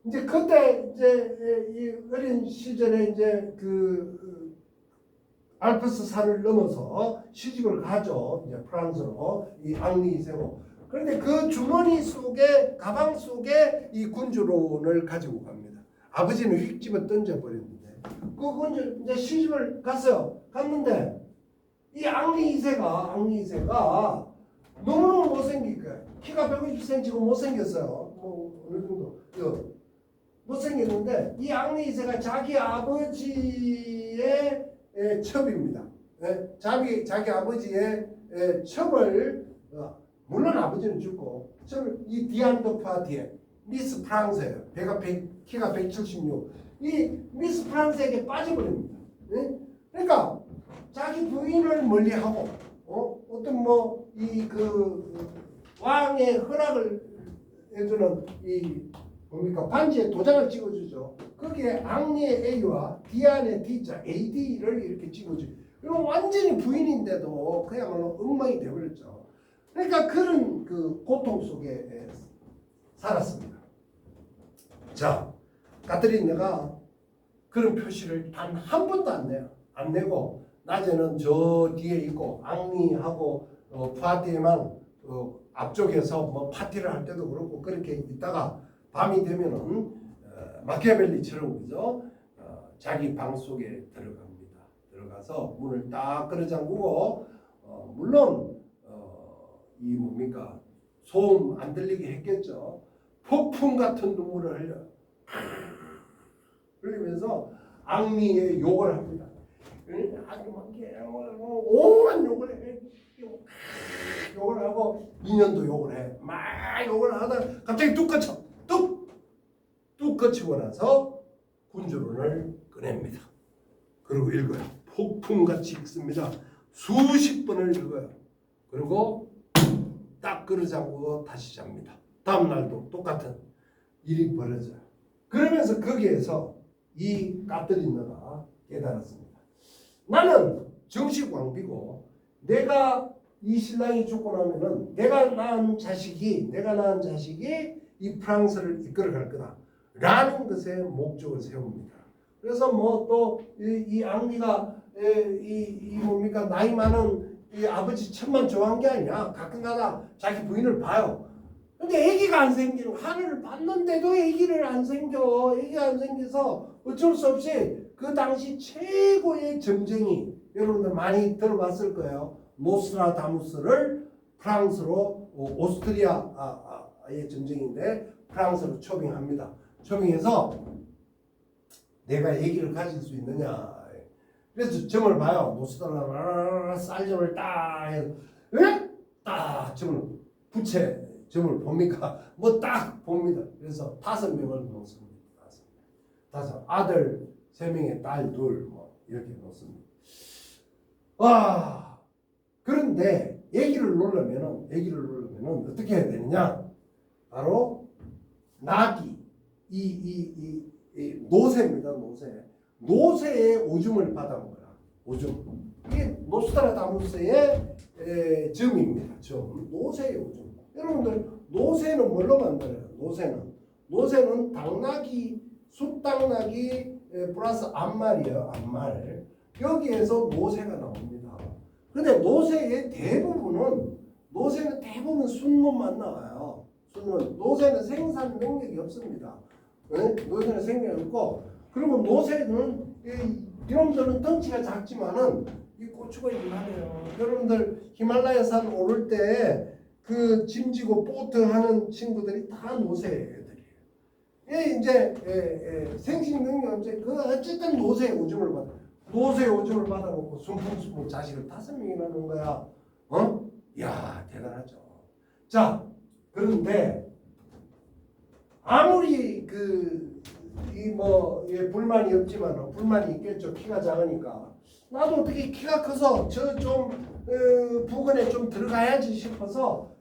이제 그때 이제 이 어린 시절에 이제 그 알프스 산을 넘어서 시집을 가죠. 이제 프랑스로 이 앙리 2세로. 그런데 그 주머니 속에 가방 속에 이 군주론을 가지고 갑니다. 아버지는 휙 집어 던져버렸는데 그 군주 이제 시집을 갔어요. 갔는데 이 앙리 2세가 너무너무 못생긴 거예요. 키가 150cm고 못생겼어요. 뭐 어느 정도 못생겼는데 이 앙리 2세가 자기 아버지의 첩입니다. 자기 아버지의 첩을 물론 아버지는 죽고 첩을 이 디안드 파티에 미스 프랑스예요. 키가 176. 이 미스 프랑스에게 빠져버립니다. 그러니까 자기 부인을 멀리하고 어떤 뭐 이 그 왕의 허락을 해주는 이 뭡니까 반지에 도장을 찍어주죠. 거기에 앙리의 A와 디안의 D자 AD를 이렇게 찍어주죠. 그럼 완전히 부인인데도 그야말로 엉망이 되어버렸죠. 그러니까 그런 그 고통 속에 살았습니다. 자, 까트리나가 그런 표시를 단 한 번도 안 내요. 안 내고 낮에는 저 뒤에 있고 앙리하고 푸아티에만 앞쪽에서 뭐 파티를 할 때도 그렇고 그렇게 있다가 밤이 되면은 마키아벨리처럼 그죠? 자기 방 속에 들어갑니다. 들어가서 문을 딱 끌어 잠그고 물론 이 뭡니까 소음 안 들리게 했겠죠. 폭풍 같은 눈물을 흘려 흘리면서 앙리의 욕을 합니다. 오만 욕을 해. 욕을 하고 인연도 욕을 해. 막 욕을 하다가 갑자기 뚝 꺼쳐. 뚝 꺼치고 나서 군주론을 꺼냅니다. 그리고 읽어요. 폭풍같이 읽습니다. 수십 번을 읽어요. 그리고 딱 끌어잠그고 다시 잡니다. 다음 날도 똑같은 일이 벌어져요. 그러면서 거기에서 이 까뜨린너가 깨달았습니다. 나는 정식 왕비고 내가 이 신랑이 죽고 나면은 내가 낳은 자식이 이 프랑스를 이끌어갈 거다라는 것에 목적을 세웁니다. 그래서 뭐 또 이 앙리가 이 뭡니까 나이 많은 이 아버지 천만 좋아한 게 아니야. 가끔가다 자기 부인을 봐요. 근데 아기가 안 생기는 하늘을 봤는데도 아기가 안 생겨서 어쩔 수 없이 그 당시 최고의 점쟁이 여러분들 많이 들어봤을 거예요. 노스트라다무스를 프랑스로 오스트리아의 점쟁인데 프랑스로 초빙합니다. 초빙해서 내가 아기를 가질 수 있느냐. 그래서 점을 봐요. 노스트라다무스 쌀점을 딱 해서 딱 점을 점을 봅니까? 뭐 딱 봅니다. 그래서 5명을 놓습니다. 5 아들 3명에 딸 2 뭐 이렇게 놓습니다. 와 그런데 아기를 놓으려면은 어떻게 해야 되느냐? 바로 나귀 이 노새입니다. 노새의 오줌을 받아온 거야. 오줌. 이게 노스트라다무스의 점입니다. 점. 노새의 오줌. 여러분들 노새는 뭘로 만들어요? 노새는 당나귀, 숫당나귀 플러스 암말이에요. 암말. 여기에서 노새가 나옵니다. 근데 노새는 대부분 순놈만 나와요. 순놈. 노새는 생산 능력이 없습니다. 네? 노새는 생명이 없고 그리고 노새는 이놈들은 덩치가 작지만은 이 고추가 이만해요. 여러분들 히말라야산 오를 때 그 짐지고 보트 하는 친구들이 다 노새 애들이에요. 예, 이제 생식 능력 없이 그 어쨌든 노새 오줌을 받아먹고 숨풍숨풍 자식을 5명이나 낳는 거야. 야 대단하죠. 자 그런데 아무리 불만이 없지만 불만이 있겠죠. 키가 작으니까 나도 어떻게 키가 커서 저 좀 부근에 좀 들어가야지 싶어서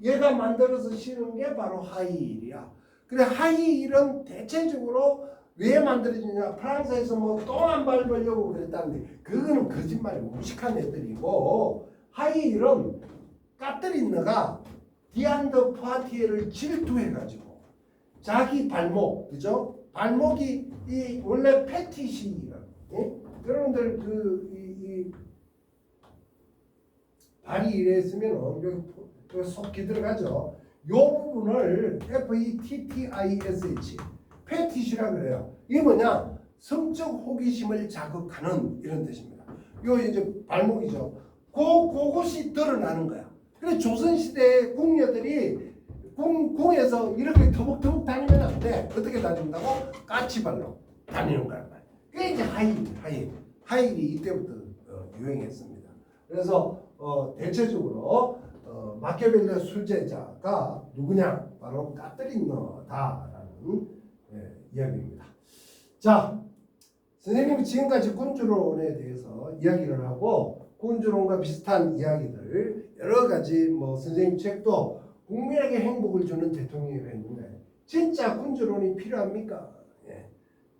얘가 만들어서 실은 게 바로 하이힐이야. 그래 하이힐은 대체적으로 왜 만들어지냐? 프랑스에서 뭐 똥 안 밟으려고 그랬다는데 그거는 거짓말이고 무식한 애들이고 하이힐은 까뜨린너가 디안드 푸아티에를 질투해가지고 자기 발목 그죠? 발목이 이 원래 패티시라고 여러분들 이 발이 이랬으면 여기 속기 들어가죠. 요 부분을 FETTISH 패티시라 그래요. 이게 뭐냐? 성적 호기심을 자극하는 이런 뜻입니다. 요 이제 발목이죠. 그것이 드러나는 거야. 그래 조선시대 궁녀들이 궁에서 이렇게 터벅터벅 다니면 안 돼. 어떻게 다닌다고? 까치발로 다니는 거란 말이야. 그게 이제 하이힐이 이때부터 유행했습니다. 그래서 대체적으로 마키아벨리의 술제자가 누구냐? 바로 까뜨린너다라는 이야기입니다. 자, 선생님이 지금까지 군주론에 대해서 이야기를 하고 군주론과 비슷한 이야기들 여러 가지 뭐 선생님 책도 국민에게 행복을 주는 대통령이라 했는데 진짜 군주론이 필요합니까?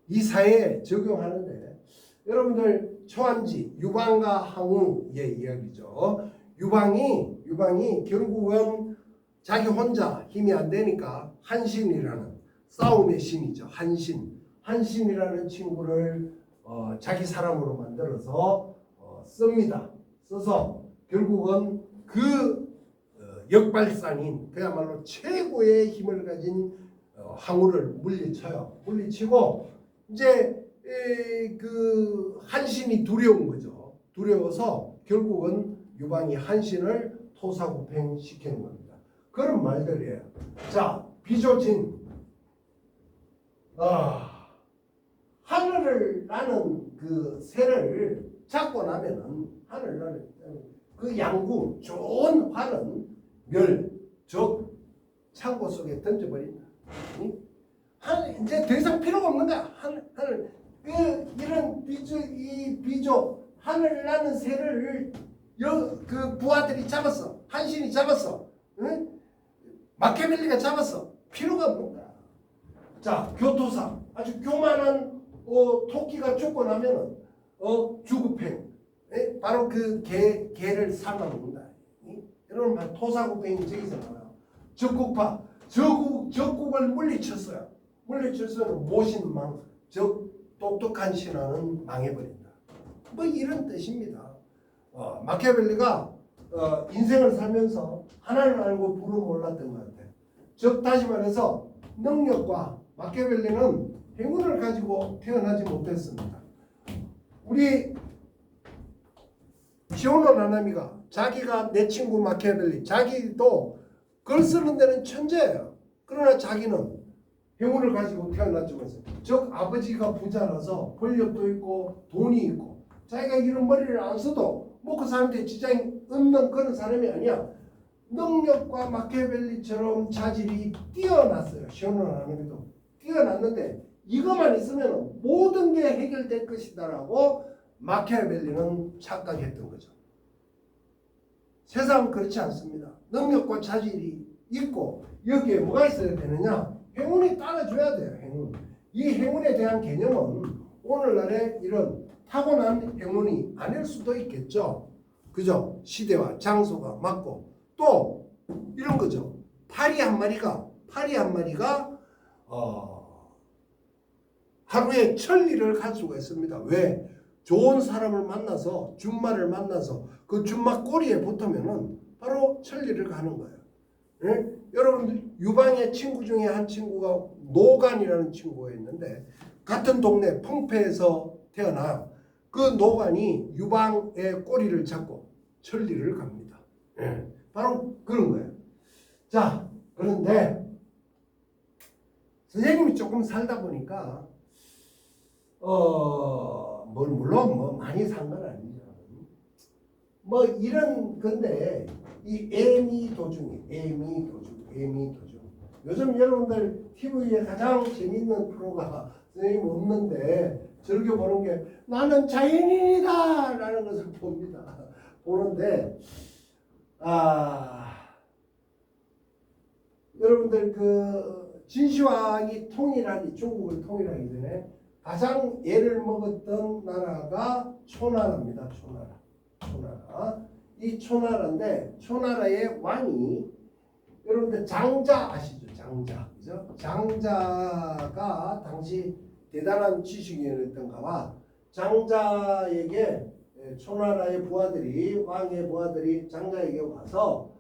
이 사회에 적용하는데 여러분들 초안지 유방과 항우의 이야기죠. 유방이 결국은 자기 혼자 힘이 안 되니까 한신이라는 싸움의 신이죠. 한신이라는 친구를 자기 사람으로 만들어서 씁니다. 써서 결국은 그 역발산인 그야말로 최고의 힘을 가진 항우를 물리쳐요. 물리치고 이제 그 한신이 두려운 거죠. 두려워서 결국은 유방이 한신을 토사구팽시키는 겁니다. 그런 말들이에요. 자, 비조진. 하늘을 나는 그 새를 잡고 나면은 하늘을 나는 그 양구 좋은 활은 즉 창고 속에 던져버린다. 이제 더 이상 필요가 없는 거야. 하늘 이런 비조 하늘을 나는 새를 그 부하들이 잡았어. 한신이 잡았어. 응? 마키아벨리가 잡았어. 필요가 없는 거야. 자, 교토사. 아주 교만한 토끼가 죽고 나면은 주구팽. 바로 그 개를 삶아먹는다. 여러분 바로 토사구팽이 저기서 나와요. 적국파. 적국을 물리쳤어요. 물리쳐서는 모신망. 즉 똑똑한 신화는 망해버린다. 뭐 이런 뜻입니다. 마키아벨리가 인생을 살면서 하나를 알고 불을 몰랐던 것 같아요. 즉 다시 말해서 능력과 마키아벨리는 행운을 가지고 태어나지 못했습니다. 우리 시오노 나나미가 자기가 내 친구 마키아벨리 자기도 글 쓰는 데는 천재예요. 그러나 자기는 행운을 가지고 태어났지만서 즉 아버지가 부자라서 권력도 있고 돈이 있고 자기가 이런 머리를 안 써도 그 사람한테 지장이 없는 그런 사람이 아니야. 능력과 마키아벨리처럼 자질이 뛰어났어요. 시오노 나나미도 뛰어났는데 이것만 있으면 모든 게 해결될 것이다라고 마키아벨리는 착각했던 거죠. 세상은 그렇지 않습니다. 능력과 자질이 있고 여기에 뭐가 있어야 되느냐? 행운이 따라줘야 돼요. 행운. 이 행운에 대한 개념은 오늘날의 이런 타고난 행운이 아닐 수도 있겠죠. 그죠? 시대와 장소가 맞고 또 이런 거죠. 파리 한 마리가 하루에 1000리를 갈 수가 있습니다. 왜? 좋은 사람을 만나서 준마를 만나서 그 준마 꼬리에 붙으면은 바로 1000리를 가는 거예요. 네? 여러분들 유방의 친구 중에 한 친구가 노간이라는 친구가 있는데 같은 동네 펑페에서 태어나 그 노간이 유방의 꼬리를 잡고 1000리를 갑니다. 네. 바로 그런 거예요. 자, 그런데 선생님이 조금 살다 보니까 물론 많이 산 건 아니죠. 이런 건데 이 애미 도중. 요즘 여러분들 TV에 가장 재밌는 프로가 선생님 없는데 저렇게 보는 게 나는 자연인이다 라는 것을 봅니다. 보는데 여러분들 그 진시황이 중국을 통일하기 전에 가장 애를 먹었던 나라가 초나라입니다. 초나라. 이 초나라인데 초나라의 왕이 여러분들 장자 아시죠? 장자. 그죠? 장자가 당시 대단한 지식인이었던가와 장자에게 초나라의 부하들이 왕의 부하들이 장자에게 와서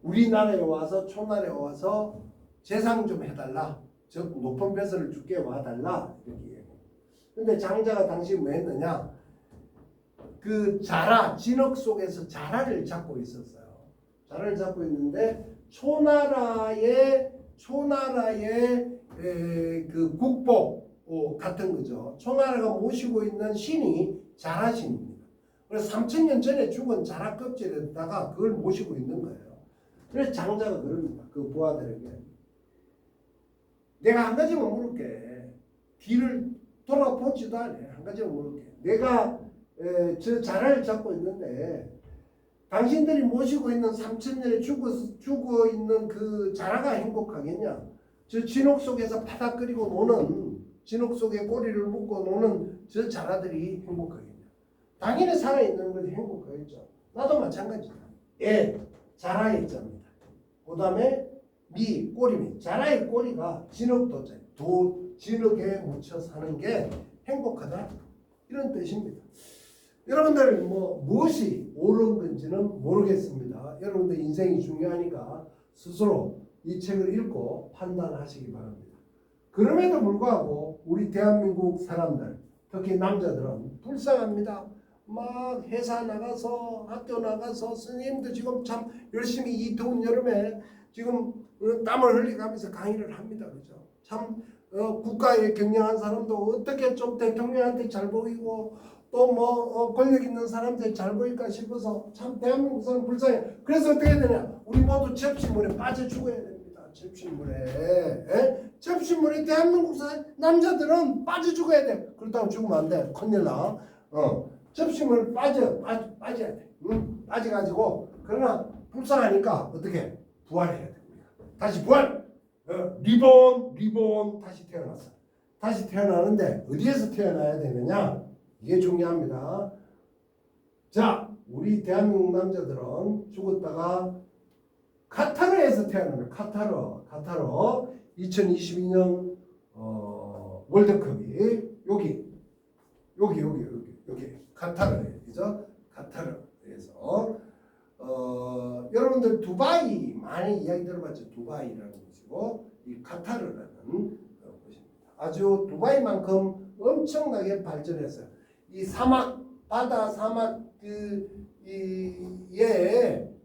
우리나라에 와서 초나라에 와서 재상 좀 해달라. 즉 높은 벼슬을 줄게 와달라 이렇게 얘기해요. 근데 장자가 당시 뭐 했느냐? 그 진흙 속에서 자라를 잡고 있었어요. 자라를 잡고 있는데 초나라의 그 국보 같은 거죠. 초나라가 모시고 있는 신이 자라신입니다. 그래서 3000년 전에 죽은 자라 껍질에다가 그걸 모시고 있는 거예요. 그래서 장자가 그럽니다. 그 부하들에게 내가 한 가지만 물을게. 뒤를 돌아보지도 않아. 한 가지만 물을게. 내가 저 자라를 잡고 있는데 당신들이 모시고 있는 3000년에 죽어 있는 그 자라가 행복하겠냐? 저 진흙 속에서 바닥거리고 노는 진흙 속에 꼬리를 묶고 노는 저 자라들이 행복하겠냐? 당연히 살아있는 것이 행복하겠죠. 나도 마찬가지다. 자라의 자입니다. 그 다음에 꼬리입니다. 자라의 꼬리가 진흙도자. 진흙에 묻혀 사는 게 행복하다 이런 뜻입니다. 여러분들 무엇이 옳은 건지는 모르겠습니다. 여러분들 인생이 중요하니까 스스로 이 책을 읽고 판단하시기 바랍니다. 그럼에도 불구하고 우리 대한민국 사람들, 특히 남자들은 불쌍합니다. 막 회사 나가서 학교 나가서 선생님도 지금 참 열심히 이 더운 여름에 지금 땀을 흘리면서 강의를 합니다. 그죠? 참 국가에 경영한 사람도 어떻게 좀 대통령한테 잘 보이고 또 권력 있는 사람들 잘 보일까 싶어서 참 대한민국 사람 불쌍해. 그래서 어떻게 해야 되냐? 우리 모두 접시물에 빠져 죽어야 됩니다. 접시물에. 접시물에 대한민국 사람 남자들은 빠져 죽어야 돼. 그렇다고 죽으면 안 돼. 큰일 나. 접시물 빠져야 돼. 빠져가지고 그러나 불쌍하니까 어떻게 부활해야 됩니다. 다시 부활. 리본 다시 태어났어. 다시 태어나는데 어디에서 태어나야 되느냐? 이게 중요합니다. 자, 우리 대한민국 남자들은 죽었다가 카타르에서 태어나면 카타르 2022년 월드컵이 여기 카타르죠. 카타르에서 여러분들 두바이 많이 이야기 들어봤죠. 두바이라는 곳이고 이 카타르라는 곳입니다. 아주 두바이만큼 엄청나게 발전했어요. 이 바다 사막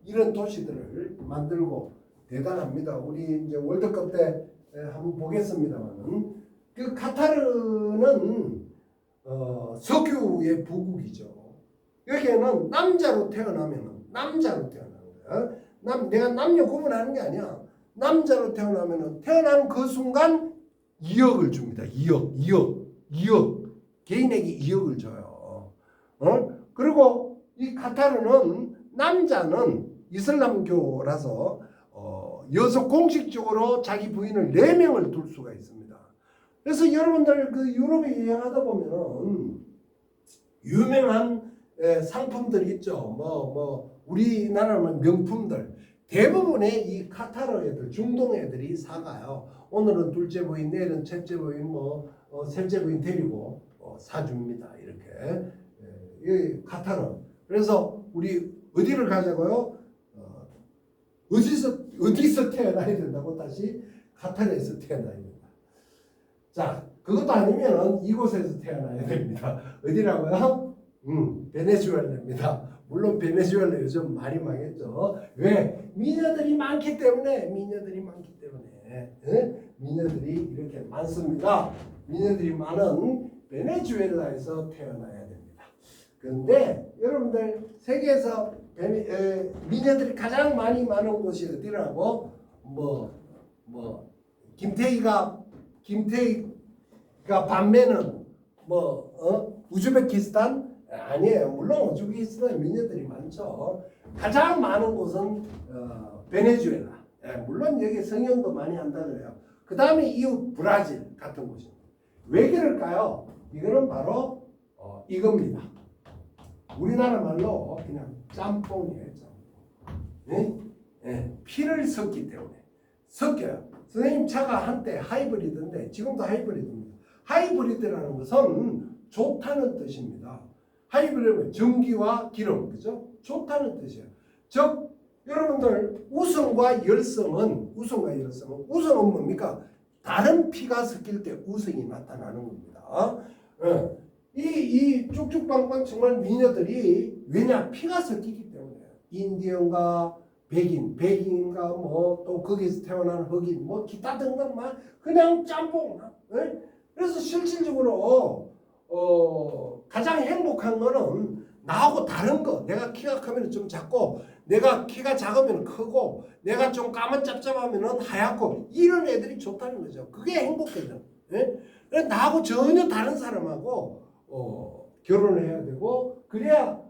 이런 도시들을 만들고 대단합니다. 우리 이제 월드컵 때 한번 보겠습니다만은 그 카타르는 석유의 부국이죠. 여기에는 남자로 태어나는 거야. 내가 남녀 구분하는 게 아니야. 남자로 태어나면은 태어나는 그 순간 2억을 줍니다. 2억. 개인에게 2억을 줘요. 그리고 이 카타르는 남자는 이슬람교라서 여서 공식적으로 자기 부인을 4명을 둘 수가 있습니다. 그래서 여러분들 그 유럽에 여행하다 보면은 유명한 상품들이 있죠. 우리나라는 명품들 대부분의 이 카타르 애들, 중동 애들이 사가요. 오늘은 둘째 부인, 내일은 셋째 부인, 셋째 부인 데리고 사줍니다. 이렇게 이 카타르. 그래서 우리 어디를 가자고요? 어디서 태어나야 된다고? 다시 카타르에서 태어나야 된다. 자, 그것도 아니면은 이곳에서 태어나야 됩니다. 어디라고요? 베네수엘라입니다. 물론 베네수엘라 요즘 많이 망했죠. 왜? 미녀들이 많기 때문에. 미녀들이 이렇게 많습니다. 미녀들이 많은 베네수엘라에서 태어나야 됩니다. 그런데 여러분들 세계에서 미녀들이 가장 많이 많은 곳이 어디라고? 김태희가 반면은 우즈베키스탄? 아니에요. 물론 우즈베키스탄 미녀들이 많죠. 가장 많은 곳은 베네수엘라. 물론 여기 성형도 많이 한다 그래요. 그 다음에 이웃 브라질 같은 곳입니다. 왜 그럴까요? 이거는 바로 이겁니다. 우리나라 말로 그냥 짬뽕이에요. 짬뽕. 피를 섞기 때문에 섞여요. 선생님 차가 한때 하이브리드인데 지금도 하이브리드입니다. 하이브리드라는 것은 좋다는 뜻입니다. 하이브리드는 전기와 기름, 그죠? 좋다는 뜻이에요. 즉 여러분들 우성과 열성은 우성은 뭡니까? 다른 피가 섞일 때 우성이 나타나는 겁니다. 이 쭉쭉빵빵 정말 미녀들이 왜냐? 피가 섞이기 때문에 인디언과 백인과 또 거기서 태어난 흑인 기타 등등 그냥 짬뽕. 그래서 실질적으로 가장 행복한 거는 나하고 다른 거. 내가 키가 크면 좀 작고 내가 키가 작으면 크고 내가 좀 까만짭짭하면 하얗고 이런 애들이 좋다는 거죠. 그게 행복해져. 나하고 전혀 다른 사람하고 결혼을 해야 되고 그래야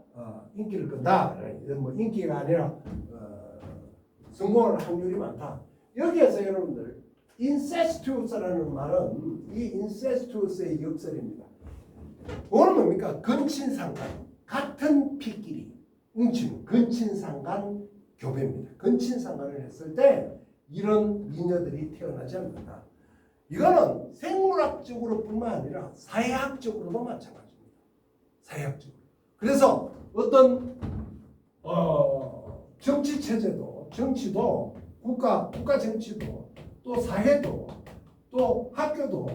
인기를 끈다. 인기가 아니라 성공할 확률이 많다. 여기에서 여러분들 인세스투스라는 말은 이 인세스투스의 역설입니다. 그거는 뭡니까? 근친상간. 같은 피끼리 뭉치는 근친상간 교배입니다. 근친상간을 했을 때 이런 미녀들이 태어나지 않는다. 이거는 생물학적으로뿐만 아니라 사회학적으로도 마찬가지입니다. 사회학적으로. 그래서 어떤 정치 체제도, 정치도, 국가 정치도, 또 사회도, 또 학교도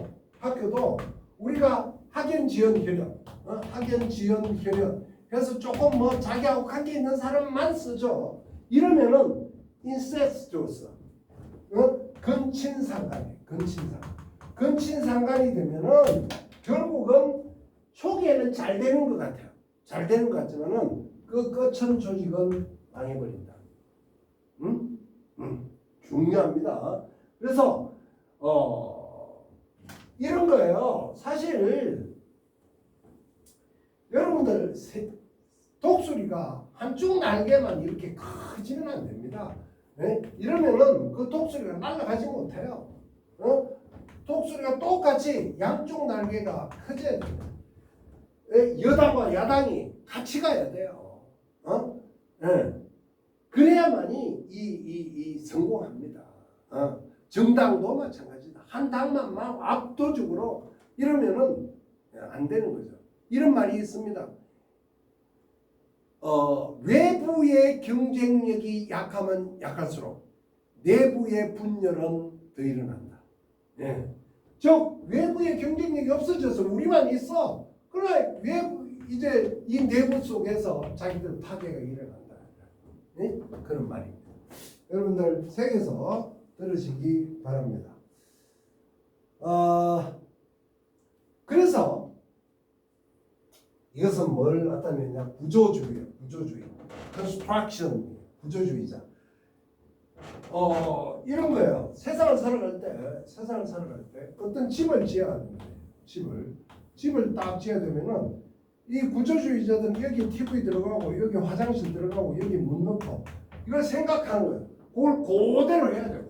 우리가 학연 지연 혈연 해서 조금 뭐 자기하고 관계 있는 사람만 쓰죠. 이러면은 인세스토스, 근친상간이 되면은 결국은 초기에는 잘 되는 것 같아요. 잘 되는 것 같지만은 그 끝은 조직은 망해버린다. 중요합니다. 그래서 이런 거예요. 사실 여러분들 독수리가 한쪽 날개만 이렇게 크지는 안 됩니다. 네? 이러면은 그 독수리가 날아가지 못해요. 독수리가 똑같이 양쪽 날개가 커져야 돼요. 여당과 야당이 같이 가야 돼요. 네. 그래야만이 이 성공합니다. 정당도 마찬가지다. 한 당만 막 압도적으로 이러면은 안 되는 거죠. 이런 말이 있습니다. 외부의 경쟁력이 약하면 약할수록 내부의 분열은 더 일어난다. 예. 즉 외부의 경쟁력이 없어져서 우리만 있어. 그러나 외부 이제 이 내부 속에서 자기들 파괴가 일어난다. 예? 그런 말입니다. 여러분들 책에서 들으시기 바랍니다. 그래서 이것은 뭘 나타내냐? 구조주의예요. 구조주의. 컨스트럭션, 구조주의자. 이런 거예요. 세상을 살아갈 때 어떤 집을 지어야 하는데 집을 딱 지어야 되면은 이 구조주의자들은 여기 TV 들어가고 여기 화장실 들어가고 여기 문 넣고 이걸 생각하는 거예요. 그걸 그대로 해야 돼요.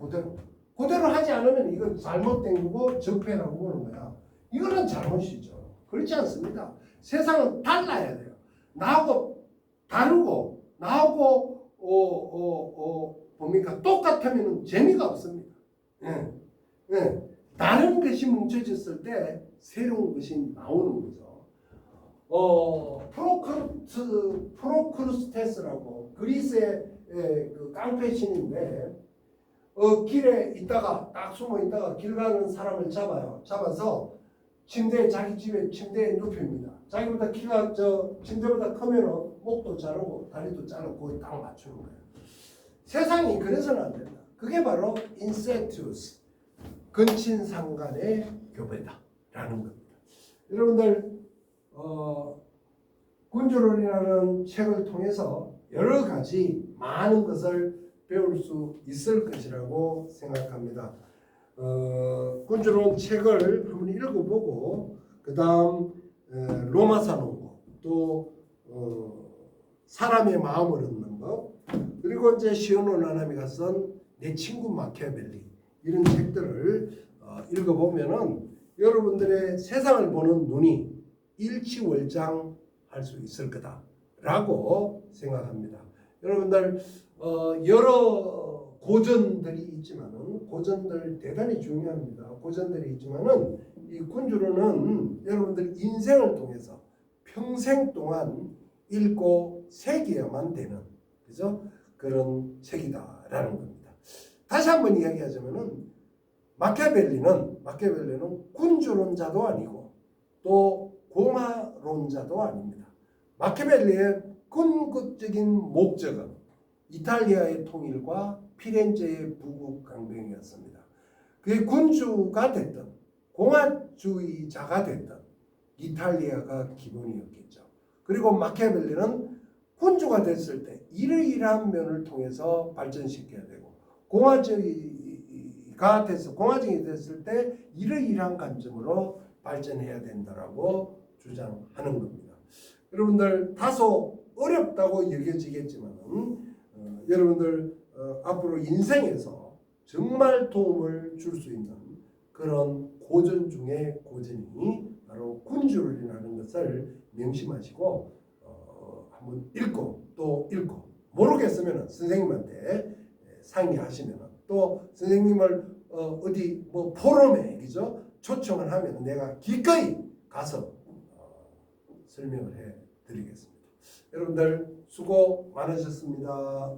그대로 하지 않으면 이건 잘못된 거고 적폐라고 보는 거야. 이거는 잘못이죠. 그렇지 않습니다. 세상은 달라야 돼요. 나하고 다르고 나하고 뭡니까? 똑같으면 재미가 없습니다. 다른 것이 뭉쳐졌을 때 새로운 것이 나오는 거죠. 프로크루스테스라고 그리스의 그 깡패 신인데 길에 있다가 딱 숨어 있다가 길 가는 사람을 잡아서 자기 집에 침대에 눕힙니다. 자기보다 키가 침대보다 크면은 목도 자르고 다리도 자르고 거기 딱 맞추는 거예요. 세상이 그래서는 안 된다. 그게 바로 인세투스, 근친상간의 교배다라는 겁니다. 여러분들 군주론이라는 책을 통해서 여러 가지 많은 것을 배울 수 있을 것이라고 생각합니다. 군주론 책을 한번 읽어보고 그 다음 로마사 논고 또 사람의 마음을 얻는 것 그리고 이제 시오노 나나미가 쓴 내 친구 마키아벨리 이런 책들을 읽어보면은 여러분들의 세상을 보는 눈이 일취월장할 수 있을 거다라고 생각합니다. 여러분들 여러 고전들이 있지만은 고전들 대단히 중요합니다. 고전들이 있지만은 이 군주론은 여러분들 인생을 통해서 평생 동안 읽고 새겨야만 되는 그죠? 그런 책이다라는 겁니다. 다시 한번 이야기하자면은 마키아벨리는 군주론자도 아니고 또 공화론자도 아닙니다. 마키아벨리의 궁극적인 목적은 이탈리아의 통일과 피렌체의 부국 강병이었습니다. 그게 군주가 됐든 공화주의자가 됐든 이탈리아가 기본이었겠죠. 그리고 마키아벨리는 군주가 됐을 때 이러이러한 면을 통해서 발전시켜야 되고 공화주의가 됐을 때 이러이러한 관점으로 발전해야 된다라고 주장하는 겁니다. 여러분들 다소 어렵다고 여겨지겠지만 여러분들 앞으로 인생에서 정말 도움을 줄 수 있는 그런 고전 중에 고전이 바로 군주론이라는 것을 명심하시고 한번 읽고 또 읽고 모르겠으면 선생님한테 상의하시면 또 선생님을 어디 뭐 포럼에 그죠? 초청을 하면 내가 기꺼이 가서 설명을 해 드리겠습니다. 여러분들 수고 많으셨습니다.